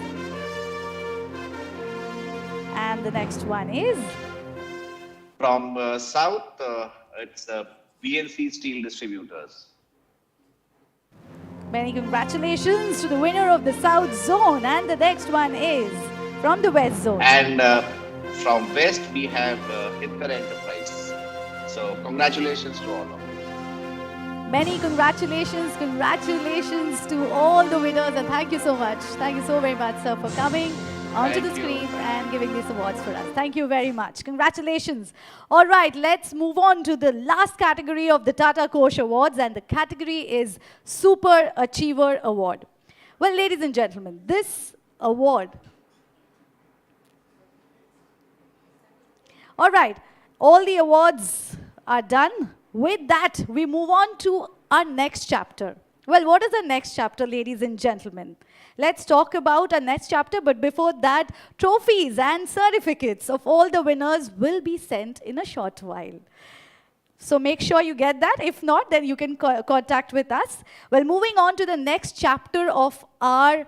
And the next one is? From South, it's BNC Steel Distributors. Many congratulations to the winner of the South Zone. And the next one is from the West Zone. And from West, we have Hitkar Enterprise. So congratulations to all of you. Many congratulations to all the winners, and thank you so much. Thank you so very much, sir, for coming onto the screen and giving these awards for us. Thank you very much. Congratulations. All right, let's move on to the last category of the Tata Kosh Awards, and the category is Super Achiever Award. Well, ladies and gentlemen, this award... All right, all the awards are done. With that, we move on to our next chapter. Well, what is the next chapter, ladies and gentlemen? Let's talk about our next chapter, but before that, trophies and certificates of all the winners will be sent in a short while. So make sure you get that. If not, then you can contact with us. Well, moving on to the next chapter of our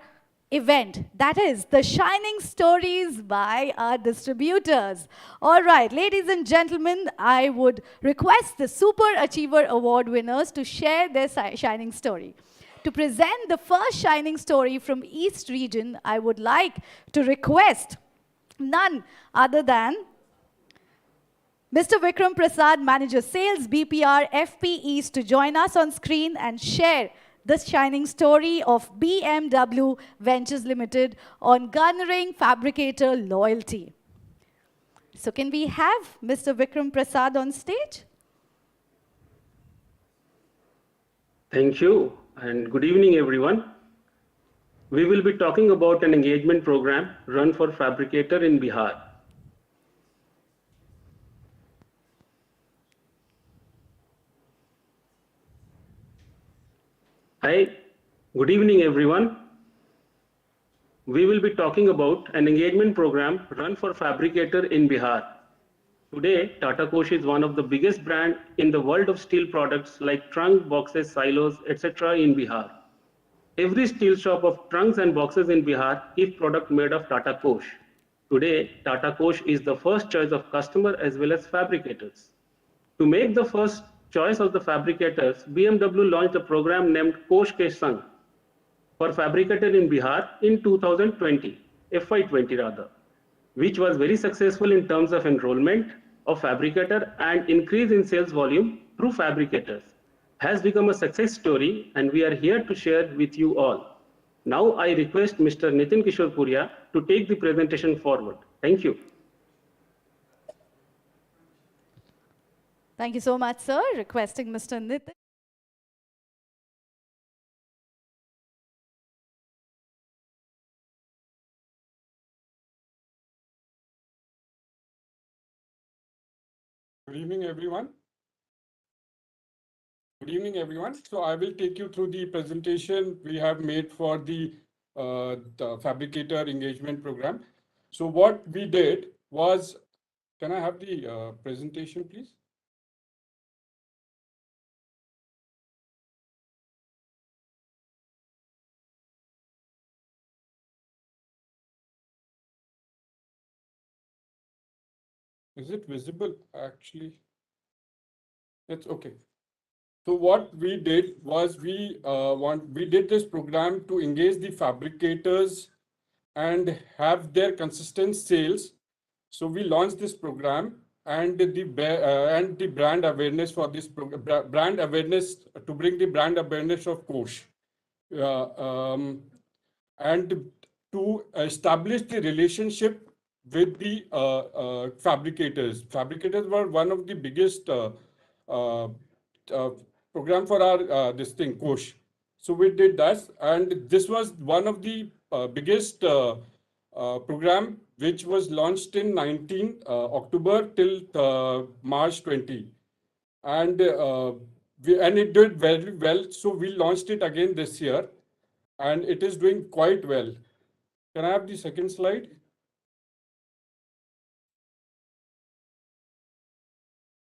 event, that is the shining stories by our distributors. All right, ladies and gentlemen, I would request the Super Achiever Award winners to share their shining story. To present the first shining story from East region, I would like to request none other than Mr. Vikram Prasad, Manager Sales, BPR, FP East, to join us on screen and share the shining story of BMW Ventures Limited on garnering fabricator loyalty. So can we have Mr. Vikram Prasad on stage? Thank you, and good evening, everyone. We will be talking about an engagement program run for fabricator in Bihar. Hi, good evening, everyone. We will be talking about an engagement program run for fabricator in Bihar. Today, Tata Kosh is one of the biggest brands in the world of steel products like trunk, boxes, silos, etc. in Bihar. Every steel shop of trunks and boxes in Bihar is product made of Tata Kosh. Today, Tata Kosh is the first choice of customer as well as fabricators. To make the first choice of the fabricators, BMW launched a program named Kosh Ke Sang for fabricator in Bihar in 2020, FY20 rather, which was very successful in terms of enrollment of fabricator and increase in sales volume through fabricators. Has become a success story, and we are here to share with you all. Now I request Mr. Nitin Kishore Puria to take the presentation forward. Thank you. Thank you so much, sir. Requesting Mr. Nitin. Good evening, everyone. Good evening, everyone. So I will take you through the presentation we have made for the fabricator engagement program. So what we did was, can I have the presentation, please? Is it visible? Actually, it's okay. So what we did was we did this program to engage the fabricators and have their consistent sales. So we launched this program, and the brand awareness for this brand awareness, to bring the brand awareness of Kosh. and to establish the relationship with the fabricators. Fabricators were one of the biggest uh, program for our this thing Kosh. So we did that, and this was one of the biggest program which was launched in 19 October till March 20, and and it did very well. So we launched it again this year, and it is doing quite well. Can I have the second slide?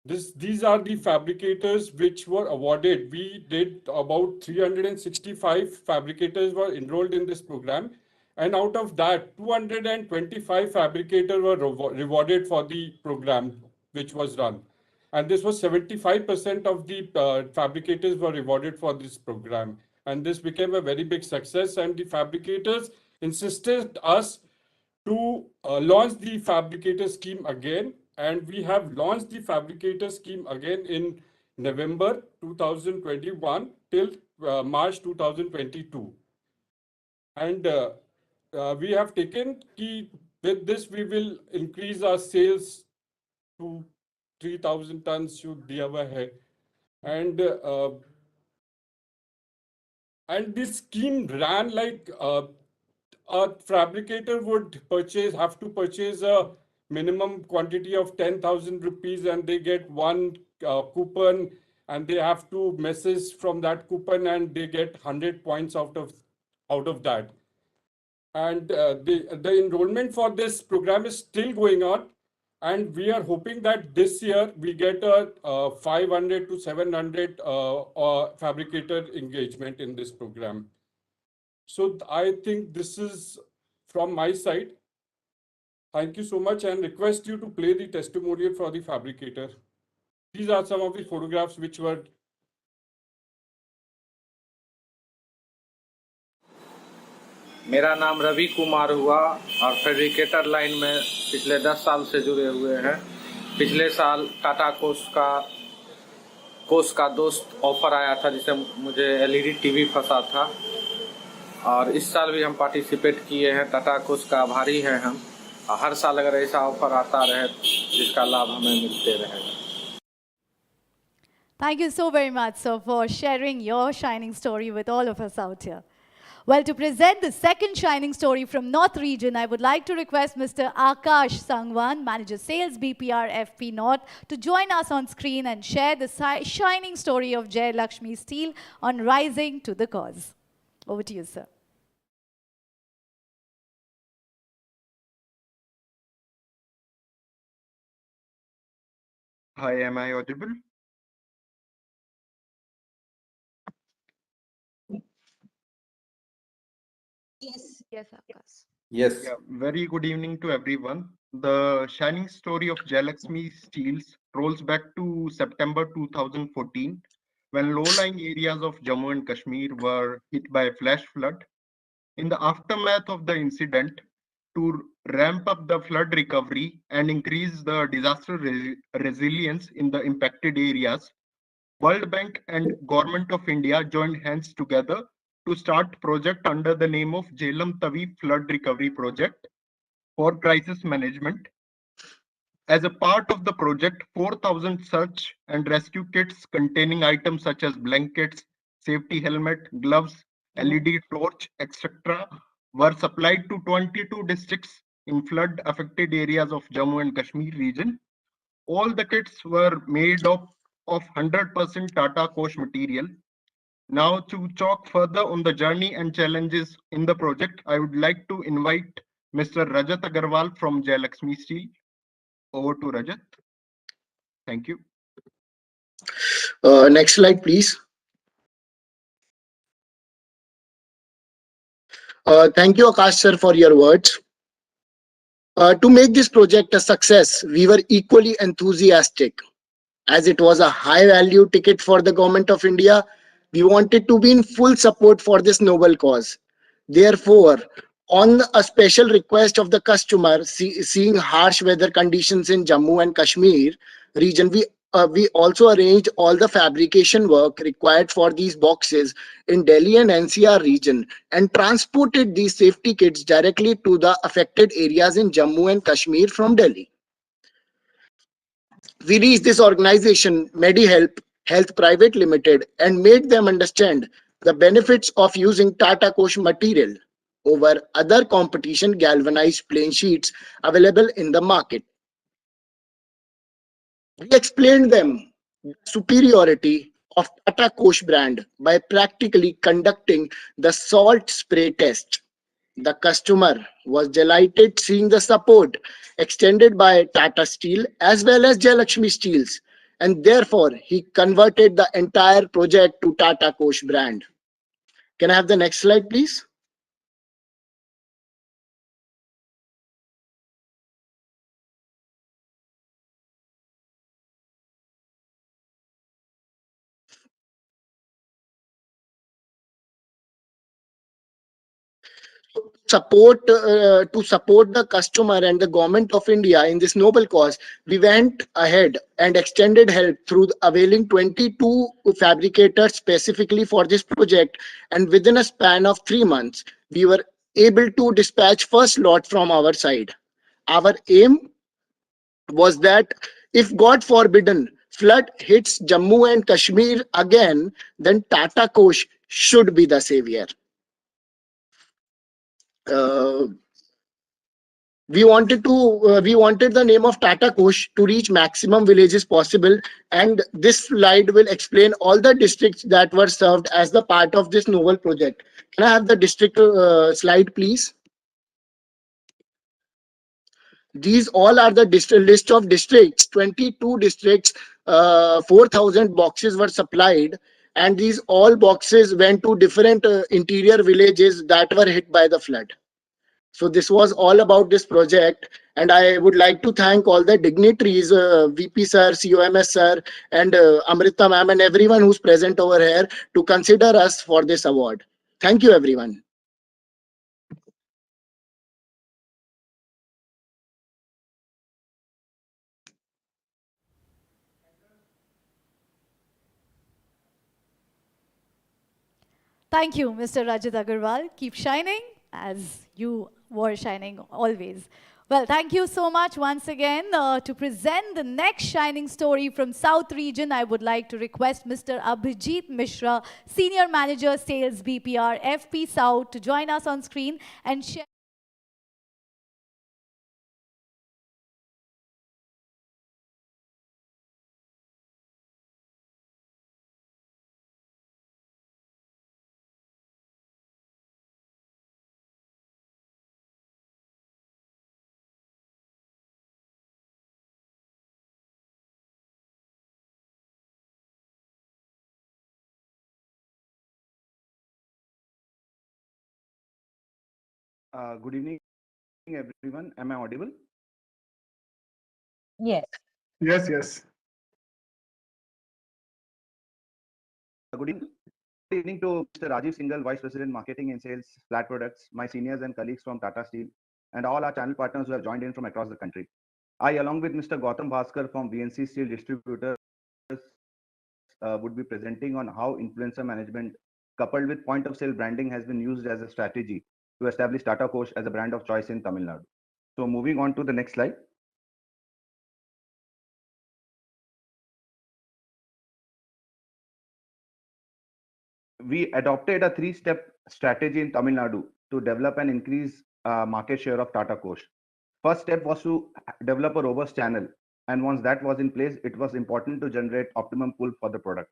These are the fabricators which were awarded. We did about 365 fabricators were enrolled in this program. And out of that, 225 fabricators were rewarded for the program which was run. And this was 75% of the fabricators were rewarded for this program. And this became a very big success. And the fabricators insisted us to launch the fabricator scheme again, and we have launched the fabricator scheme again in November 2021 till March 2022. And we have taken key, with this we will increase our sales to 3,000 tons should the hai. And this scheme ran like a fabricator would have to purchase a minimum quantity of 10,000 rupees, and they get one coupon, and they have to message from that coupon, and they get 100 points out of that. And the enrollment for this program is still going on, and we are hoping that this year we get a 500 to 700 fabricator engagement in this program. So I think this is from my side. Thank you so much, and request you to play the testimonial for the fabricator. These are some of the photographs which were. मेरा नाम रवि कुमार हुआ और fabricator line में पिछले 10 साल से जुड़े हुए हैं। पिछले साल टाटा कोश का दोस्त ऑफर आया था जिसे मुझे एलईडी टीवी फंसा था, और इस साल भी हम पार्टिसिपेट किए हैं। टाटा कोश का आभारी हैं हम। हर साल अगर ऐसा ऑफर आता रहे जिसका लाभ हमें मिलते रहेगा। Thank you so very much, sir, for sharing your shining story with all of us out here. Well, to present the second shining story from North region, I would like to request Mr. Akash Sangwan, Manager Sales BPR FP North, to join us on screen and share the shining story of Jai Lakshmi Steel on rising to the cause. Over to you, sir. Hi, am I audible? Yes. Yes, Akash. Yes. Yeah, very good evening to everyone. The shining story of Jai Lakshmi Steels rolls back to September 2014, when low-lying areas of Jammu and Kashmir were hit by a flash flood. In the aftermath of the incident, to ramp up the flood recovery and increase the disaster resilience in the impacted areas, World Bank and Government of India joined hands together to start project under the name of Jhelum Tavi Flood Recovery Project for crisis management. As a part of the project, 4,000 search and rescue kits containing items such as blankets, safety helmet, gloves, LED torch, etc. were supplied to 22 districts in flood affected areas of Jammu and Kashmir region. All the kits were made of 100% Tata Kosh material. Now, to talk further on the journey and challenges in the project, I would like to invite Mr. Rajat Agarwal from Jai Lakshmi Steel. Over to Rajat. Thank you. Next slide, please. Thank you, Akash sir, for your words. To make this project a success, we were equally enthusiastic. As it was a high-value ticket for the Government of India, we wanted to be in full support for this noble cause. Therefore, on a special request of the customer, seeing harsh weather conditions in Jammu and Kashmir region, we we also arranged all the fabrication work required for these boxes in Delhi and NCR region and transported these safety kits directly to the affected areas in Jammu and Kashmir from Delhi. We reached this organization, MediHelp Health Private Limited, and made them understand the benefits of using Tata Kosh material over other competition galvanized plain sheets available in the market. We explained them the superiority of Tata Kosh brand by practically conducting the salt spray test. The customer was delighted seeing the support extended by Tata Steel as well as Jayalakshmi Steels, and therefore he converted the entire project to Tata Kosh brand. Can I have the next slide, please? To support the customer and the government of India in this noble cause, we went ahead and extended help through availing 22 fabricators specifically for this project, and within a span of 3 months we were able to dispatch first lot from our side. Our aim was that if God forbidden flood hits Jammu and Kashmir again, then Tata Kosh should be the savior. uh, we wanted the name of Tata Kosh to reach maximum villages possible, and this slide will explain all the districts that were served as the part of this novel project. Can I have the district slide, please? These all are the list of districts. 22 districts, 4,000 boxes were supplied, and these all boxes went to different interior villages that were hit by the flood. So this was all about this project, and I would like to thank all the dignitaries, VP sir, COMS sir, and Amrita ma'am, and everyone who's present over here to consider us for this award. Thank you, everyone. Thank you, Mr. Rajat Agarwal. Keep shining as you were shining always. Well, thank you so much once again. To present the next shining story from South region, I would like to request Mr. Abhijit Mishra, Senior Manager Sales BPR FP South, to join us on screen and share. Good evening, everyone. Am I audible? Yes. Yes, yes. Good evening to Mr. Rajiv Singhal, Vice President, Marketing and Sales, Flat Products, my seniors and colleagues from Tata Steel, and all our channel partners who have joined in from across the country. I, along with Mr. Gautam Bhaskar from VNC Steel Distributors, would be presenting on how influencer management coupled with point of sale branding has been used as a strategy to establish Tata Kosh as a brand of choice in Tamil Nadu. So moving on to the next slide. We adopted a three-step strategy in Tamil Nadu to develop and increase market share of Tata Kosh. First step was to develop a robust channel, and once that was in place, it was important to generate optimum pull for the product.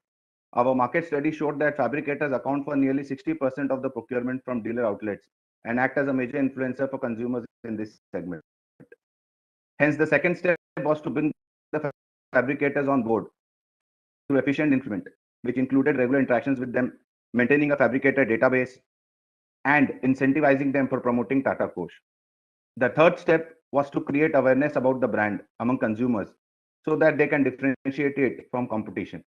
Our market study showed that fabricators account for nearly 60% of the procurement from dealer outlets and act as a major influencer for consumers in this segment. Hence, the second step was to bring the fabricators on board through efficient implement, which included regular interactions with them, maintaining a fabricator database, and incentivizing them for promoting Tata Kosh. The third step was to create awareness about the brand among consumers so that they can differentiate it from competition.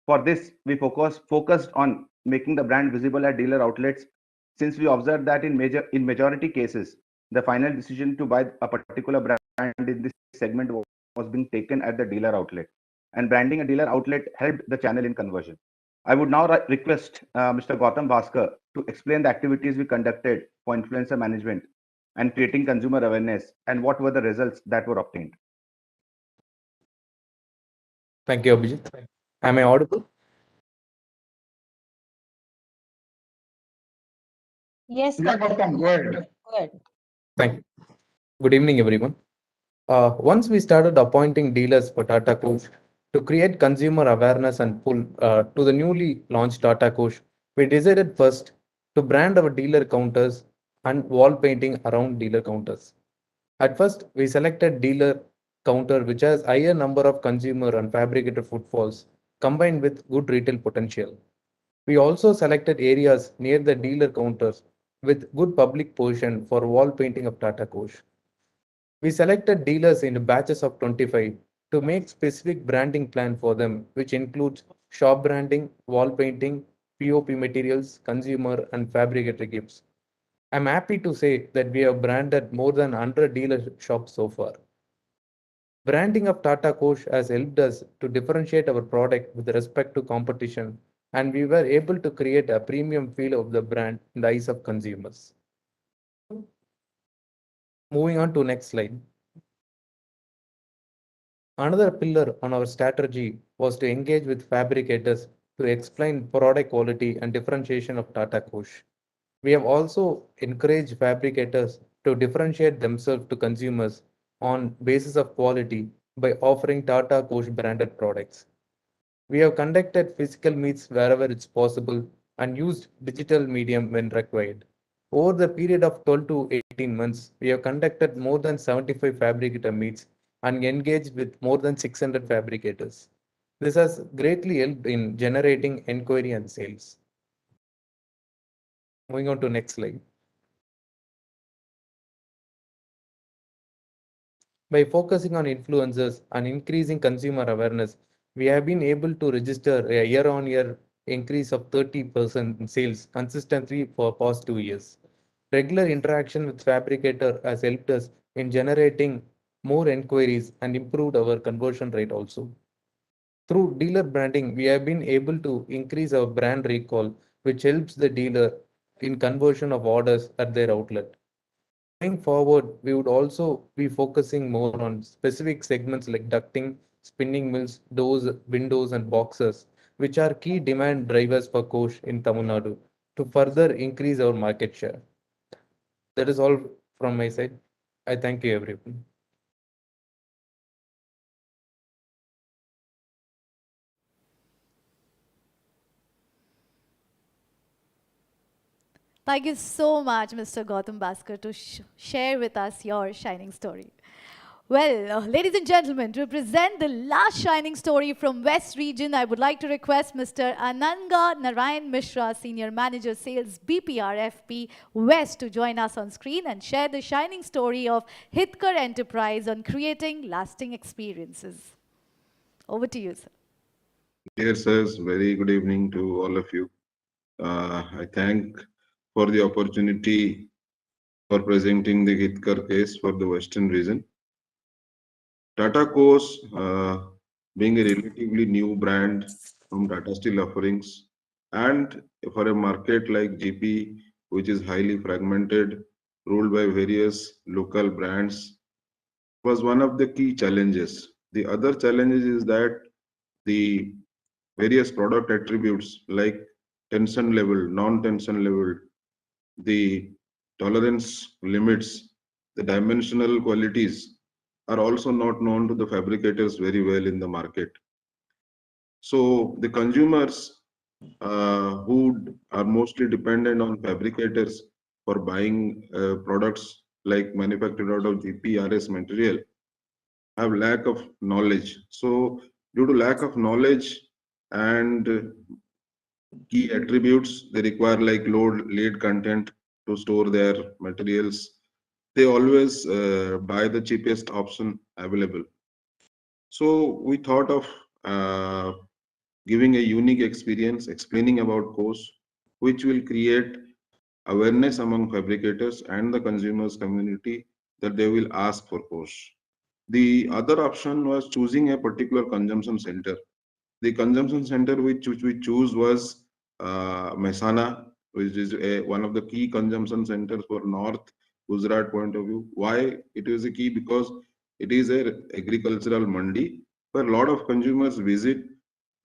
For this, we focused on making the brand visible at dealer outlets, since we observed that in majority cases, the final decision to buy a particular brand in this segment was being taken at the dealer outlet. and branding a dealer outlet helped the channel in conversion. I would now request Mr. Gautam Bhaskar to explain the activities we conducted for influencer management and creating consumer awareness and what were the results that were obtained. Thank you, Abhijit. Am I audible? Yes, Yeah, Gautam, go ahead. Go ahead. Thank you. Good evening, everyone. Once we started appointing dealers for Tata Kosh to create consumer awareness and pull to the newly launched Tata Kosh, we decided first to brand our dealer counters and wall painting around dealer counters. At first, we selected dealer counter which has higher number of consumer and fabricator footfalls combined with good retail potential. We also selected areas near the dealer counters with good public position for wall painting of Tata Kosh. We selected dealers in batches of 25 to make specific branding plan for them, which includes shop branding, wall painting, POP materials, consumer and fabricator gifts. I'm happy to say that we have branded more than 100 dealer shops so far. Branding of Tata Kosh has helped us to differentiate our product with respect to competition, and we were able to create a premium feel of the brand in the eyes of consumers. Moving on to next slide. Another pillar on our strategy was to engage with fabricators to explain product quality and differentiation of Tata Kosh. We have also encouraged fabricators to differentiate themselves to consumers on basis of quality by offering Tata Kosh branded products. We have conducted physical meets wherever it's possible and used digital medium when required. Over the period of 12 to 18 months, we have conducted more than 75 fabricator meets and engaged with more than 600 fabricators. This has greatly helped in generating inquiry and sales. Moving on to next slide. By focusing on influencers and increasing consumer awareness, we have been able to register a year-on-year increase of 30% in sales consistently for past 2 years. Regular interaction with fabricator has helped us in generating more inquiries and improved our conversion rate also. Through dealer branding, we have been able to increase our brand recall, which helps the dealer in conversion of orders at their outlet. Going forward, we would also be focusing more on specific segments like ducting, spinning mills, doors, windows, and boxes, which are key demand drivers for Kosh in Tamil Nadu to further increase our market share. That is all from my side. I thank you, everyone. Thank you so much, Mr. Gautam Bhaskar, to share with us your shining story. Well, ladies and gentlemen, to present the last shining story from West Region, I would like to request Mr. Ananga Narayan Mishra, Senior Manager Sales BPR FP West, to join us on screen and share the shining story of Hitkar Enterprise on creating lasting experiences. Over to you, sir. Dear sirs, very good evening to all of you. I thank for the opportunity for presenting the Hitkar case for the Western region. Tata Kosh, being a relatively new brand from Tata Steel offerings, and for a market like GP, which is highly fragmented, ruled by various local brands, was one of the key challenges. The other challenges is that the various product attributes like tension level, non-tension level, the tolerance limits, the dimensional qualities are also not known to the fabricators very well in the market. So the consumers who are mostly dependent on fabricators for buying products like manufactured out of GPRS material have lack of knowledge. So due to lack of knowledge and key attributes, they require like load lead content to store their materials. They always buy the cheapest option available. So we thought of giving a unique experience, explaining about Kosh, which will create awareness among fabricators and the consumers community that they will ask for Kosh. The other option was choosing a particular consumption center. The consumption center which we choose was Mehsana, which is one of the key consumption centers for North Gujarat point of view. Why it is a key? Because it is a agricultural mandi where a lot of consumers visit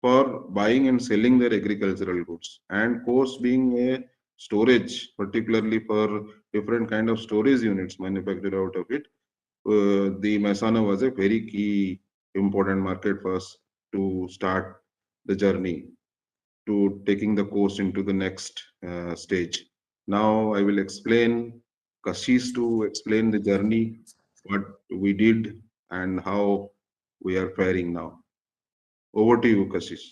for buying and selling their agricultural goods. And course being a storage, particularly for different kind of storage units manufactured out of it, the Mehsana was a very key important market for us to start the journey to taking the course into the next stage. Now I will explain Kashish to explain the journey, what we did and how we are faring now. Over to you, Kashish.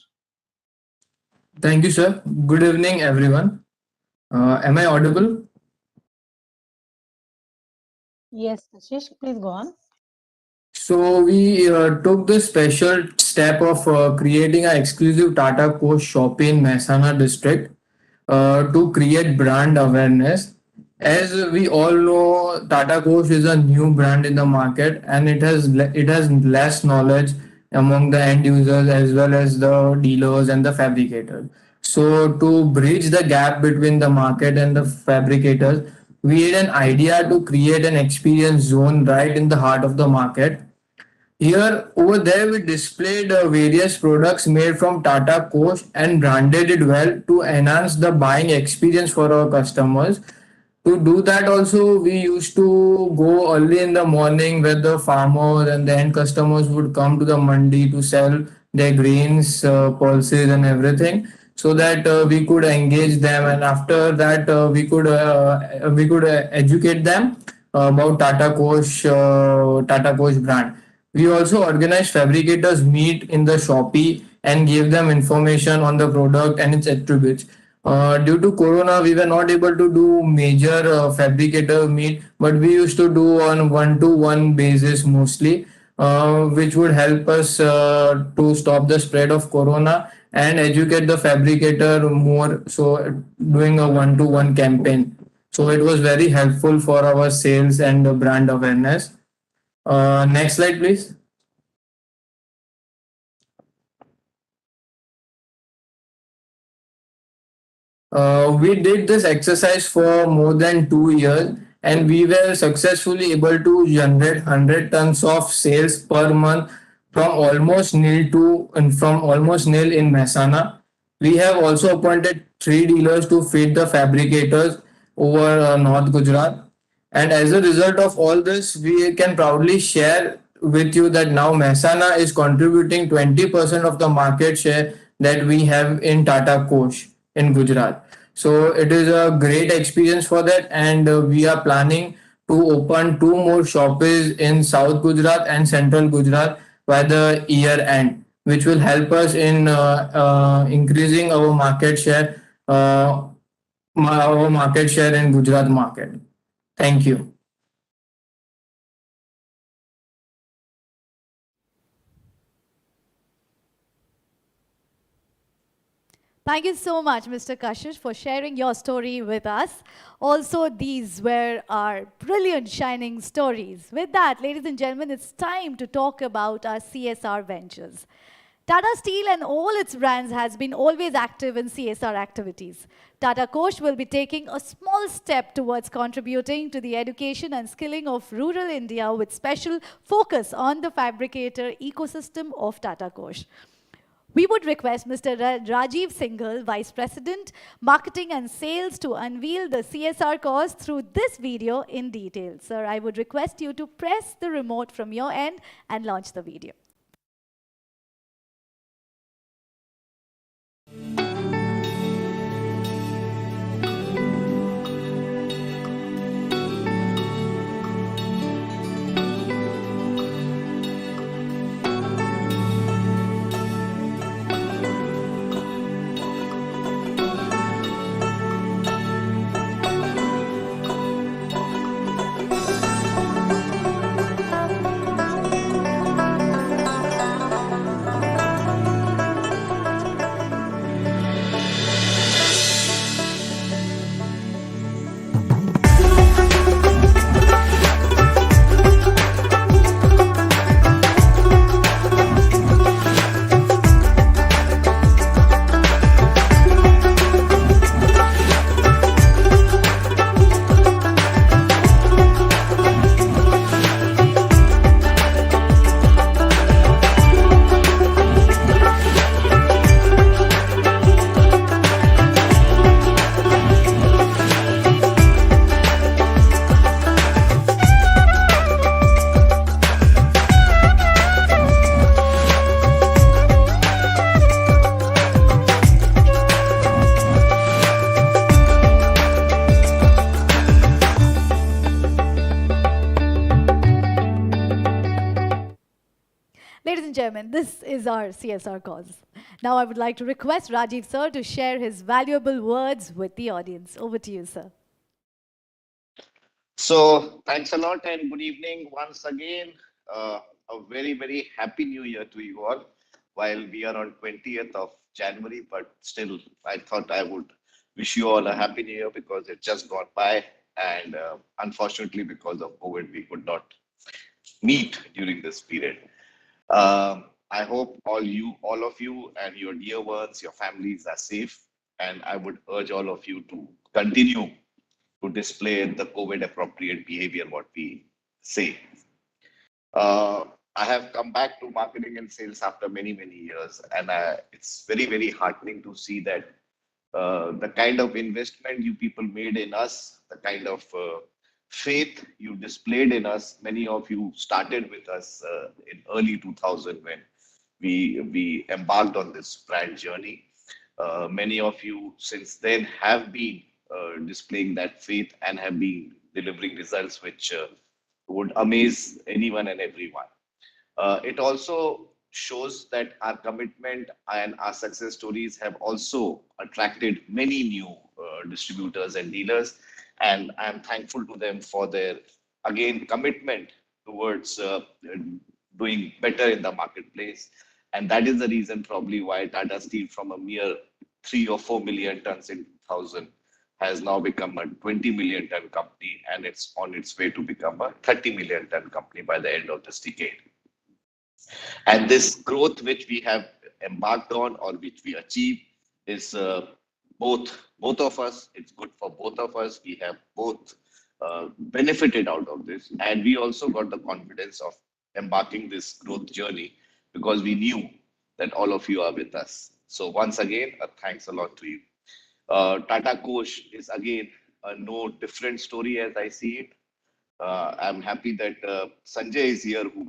Thank you, sir. Good evening, everyone. Am I audible? Yes, Ashish, please go on. So we took the special step of creating an exclusive Tata Kosh shop in Mehsana district to create brand awareness. As we all know, Tata Kosh is a new brand in the market, and it has less knowledge among the end users as well as the dealers and the fabricators. So to bridge the gap between the market and the fabricators, we had an idea to create an experience zone right in the heart of the market. Here, over there, we displayed various products made from Tata Kosh and branded it well to enhance the buying experience for our customers. To do that, also, we used to go early in the morning where the farmers and the end customers would come to the mandi to sell their grains, pulses, and everything, so that we could engage them, and after that, we could educate them about Tata Kosh brand. We also organized fabricators meet in the Shopee and gave them information on the product and its attributes. Due to Corona, we were not able to do major fabricator meet, but we used to do on one-to-one basis mostly, which would help us to stop the spread of Corona and educate the fabricator more. So, doing a one-to-one campaign. So, it was very helpful for our sales and brand awareness. Next slide, please. We did this exercise for more than 2 years, and we were successfully able to generate 100 tons of sales per month from almost nil in Mehsana. We have also appointed 3 dealers to feed the fabricators over North Gujarat. And as a result of all this, we can proudly share with you that now Mehsana is contributing 20% of the market share that we have in Tata Kosh in Gujarat. So it is a great experience for that, and we are planning to open 2 more shops in South Gujarat and Central Gujarat by the year end, which will help us in increasing our market share in Gujarat market. Thank you. Thank you so much, Mr. Kashish, for sharing your story with us. Also, these were our brilliant, shining stories. With that, ladies and gentlemen, it's time to talk about our CSR ventures. Tata Steel and all its brands has been always active in CSR activities. Tata Kosh will be taking a small step towards contributing to the education and skilling of rural India with special focus on the fabricator ecosystem of Tata Kosh. We would request Mr. Rajiv Singhal, Vice President, Marketing and Sales, to unveil the CSR cause through this video in detail. Sir, I would request you to press the remote from your end and launch the video. Ladies and gentlemen, this is our CSR cause. Now I would like to request Rajiv sir to share his valuable words with the audience. Over to you, sir. So thanks a lot and good evening once again. A very, very happy new year to you all. While we are on 20th of January, but still I thought I would wish you all a happy new year because it just gone by. And unfortunately, because of COVID, we could not meet during this period. I hope all of you and your dear ones, your families are safe. And I would urge all of you to continue to display the COVID appropriate behavior, what we say. Uh, I have come back to marketing and sales after many, many years, and it's very, very heartening to see that the kind of investment you people made in us, the kind of faith you displayed in us. Many of you started with us in early 2000 when we embarked on this brand journey. Many of you since then have been displaying that faith and have been delivering results which would amaze anyone and everyone. It also shows that our commitment and our success stories have also attracted many new distributors and dealers, and I'm thankful to them for their again commitment towards doing better in the marketplace. And that is the reason probably why Tata Steel from a mere 3 or 4 million tons in 2000 has now become a 20 million ton company, and it's on its way to become a 30 million ton company by the end of this decade. And this growth which we have embarked on or which we achieve is both of us. It's good for both of us. We have both benefited out of this, and we also got the confidence of embarking this growth journey because we knew that all of you are with us. So once again, thanks a lot to you. Tata Kosh is again a no different story as I see it. I'm happy that Sanjay is here, who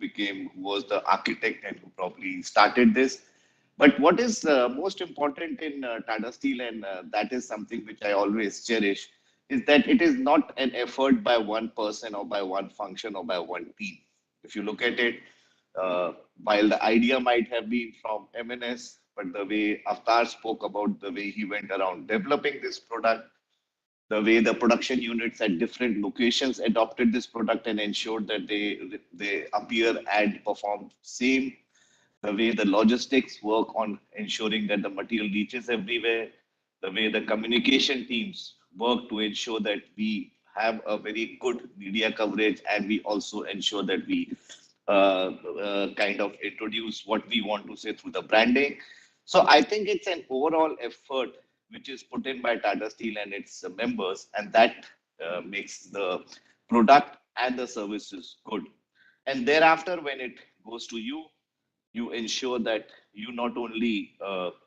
was the architect and who probably started this. But what is most important in Tata Steel, and that is something which I always cherish, is that it is not an effort by one person or by one function or by one team. If you look at it, while the idea might have been from MNS, but the way Avtar spoke about the way he went around developing this product, the way the production units at different locations adopted this product and ensured that they appear and perform same, the way the logistics work on ensuring that the material reaches everywhere, the way the communication teams work to ensure that we have a very good media coverage, and we also ensure that we kind of introduce what we want to say through the branding. So I think it's an overall effort which is put in by Tata Steel and its members, and that makes the product and the services good. And thereafter, when it goes to you, you ensure that you not only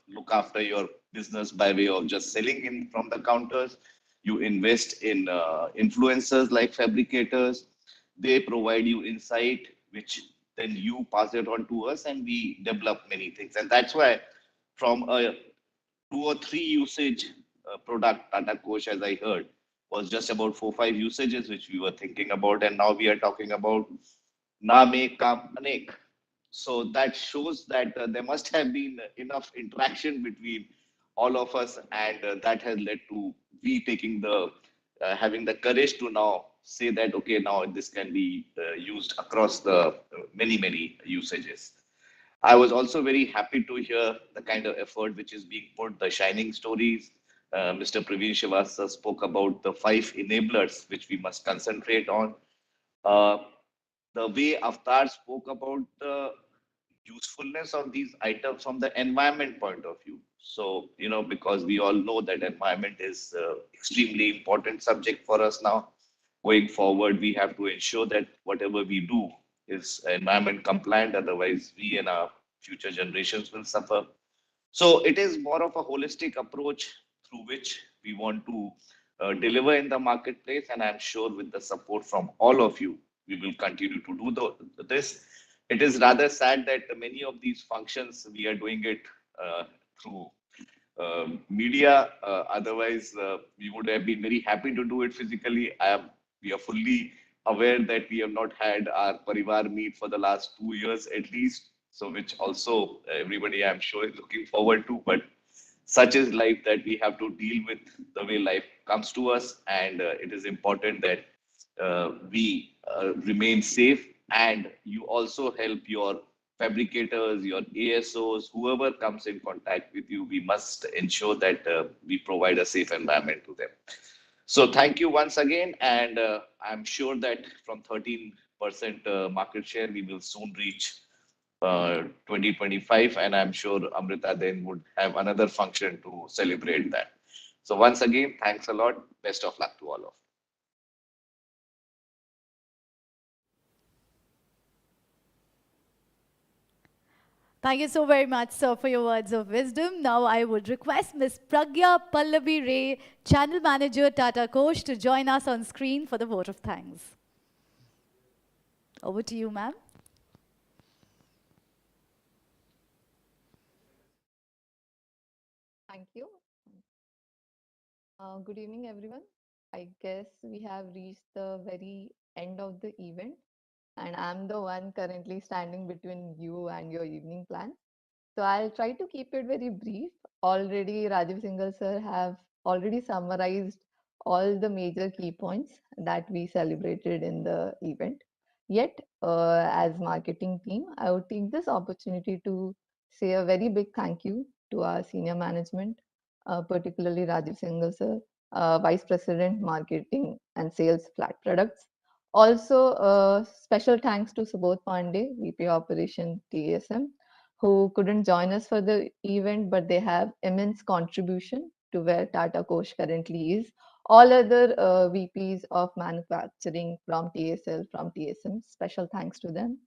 look after your business by way of just selling in from the counters, you invest in influencers like fabricators. They provide you insight, which then you pass it on to us, and we develop many things. And that's why from a 2 or 3 usage product, Tata Kosh, as I heard, was just about 4 or 5 usages which we were thinking about, and now we are talking about Na Make Kam Anek. So that shows that there must have been enough interaction between all of us, and that has led to we taking the having the courage to now say that okay, now this can be used across the many usages. I was also very happy to hear the kind of effort which is being put, the shining stories. Mr. Praveen Srivastava spoke about the 5 enablers which we must concentrate on. Uh, the way Avtar spoke about the usefulness of these items from the environment point of view. So, because we all know that environment is extremely important subject for us now. Going forward, we have to ensure that whatever we do is environment compliant. Otherwise, we and our future generations will suffer. So it is more of a holistic approach through which we want to deliver in the marketplace. And I'm sure with the support from all of you, we will continue to do this. It is rather sad that many of these functions, we are doing it through media. Otherwise, we would have been very happy to do it physically. We are fully aware that we have not had our Parivar meet for the last 2 years at least. So which also everybody I'm sure is looking forward to, but such is life that we have to deal with the way life comes to us, and it is important that we remain safe, and you also help your fabricators, your ASOs, whoever comes in contact with you. We must ensure that we provide a safe environment to them. So thank you once again, and I'm sure that from 13% market share, we will soon reach 2025, and I'm sure Amrita then would have another function to celebrate that. So once again, thanks a lot. Best of luck to all of. Thank you so very much, sir, for your words of wisdom. Now I would request Ms. Pragya Pallavi Ray, Channel Manager, Tata Kosh, to join us on screen for the vote of thanks. Over to you, ma'am. Thank you. Good evening, everyone. I guess we have reached the very end of the event, and I'm the one currently standing between you and your evening plan. So I'll try to keep it very brief. Already, Rajiv Singhal sir have already summarized all the major key points that we celebrated in the event. Yet, as marketing team, I would take this opportunity to say a very big thank you to our senior management, particularly Rajiv Singhal sir, Vice President Marketing and Sales Flat Products. Also, special thanks to Subodh Pandey, VP Operation TSM, who couldn't join us for the event, but they have immense contribution to where Tata Kosh currently is. All other VPs of manufacturing from TSL, from TSM, special thanks to them.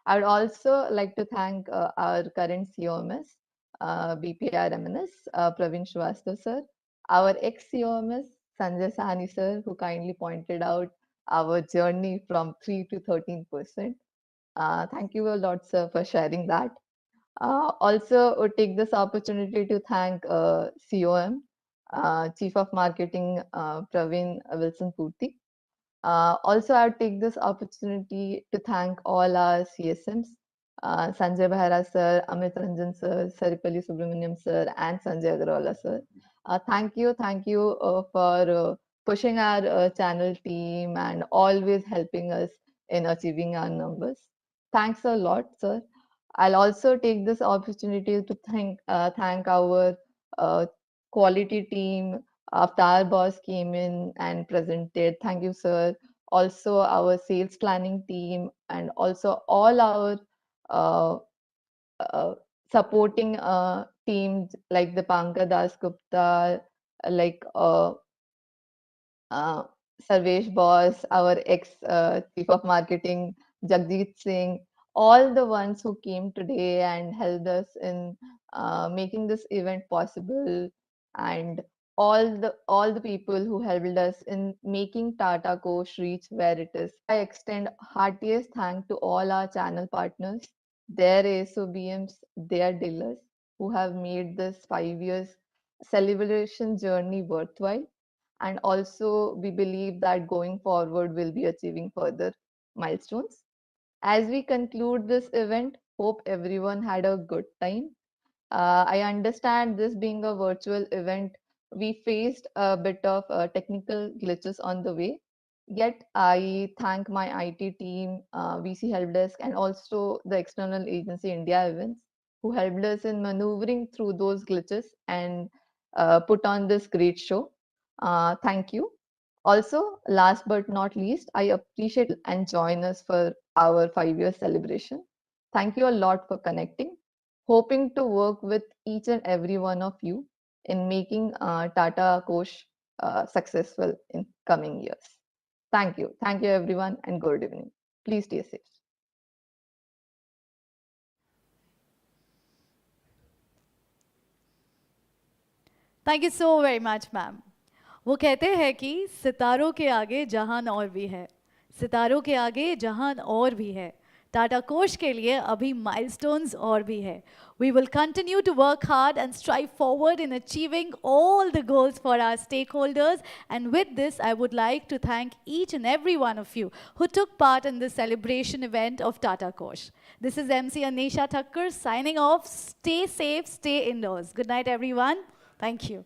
I would also like to thank our current COMS, BPRMNS, Praveen Shrivastava sir, our ex-COMS, Sanjay Sahni sir, who kindly pointed out our journey from 3 to 13%. Thank you a lot, sir, for sharing that. Also, would take this opportunity to thank COM, Chief of Marketing, Praveen Wilson Purti. Also, I would take this opportunity to thank all our CSMs, Sanjay Behra sir, Amit Ranjan sir, Saripalli Subramaniam sir, and Sanjay Agarwala sir. Thank you for pushing our channel team and always helping us in achieving our numbers. Thanks a lot, sir. I'll also take this opportunity to thank our quality team. After boss came in and presented, thank you, sir. Also, our sales planning team and also all our uh, uh, supporting teams like the Panka Das Gupta, like uh, Sarvesh Boss, our ex Chief of Marketing, Jagdeep Singh, all the ones who came today and helped us in making this event possible, and all the people who helped us in making Tata Kosh reach where it is. I extend heartiest thanks to all our channel partners, their ASOBMs, their dealers who have made this 5 years celebration journey worthwhile, and also we believe that going forward we'll be achieving further milestones. As we conclude this event, hope everyone had a good time. I understand this being a virtual event, we faced a bit of technical glitches on the way. Yet, I thank my IT team, VC Help Desk, and also the external agency India Events, who helped us in maneuvering through those glitches and put on this great show. Thank you. Also, last but not least, I appreciate and join us for our 5 year celebration. Thank you a lot for connecting. Hoping to work with each and every one of you in making Tata Kosh successful in coming years. Thank you. Thank you, everyone, and good evening. Please stay safe. Thank you so very much, ma'am. वो कहते हैं कि सितारों के आगे जहान और भी है, सितारों के आगे जहान और भी है, टाटा कोश के लिए अभी milestones और भी है. We will continue to work hard and strive forward in achieving all the goals for our stakeholders. And with this, I would like to thank each and every one of you who took part in this celebration event of Tata Kosh. This is MC Anisha Thakkar signing off. Stay safe, stay indoors. Good night, everyone. Thank you.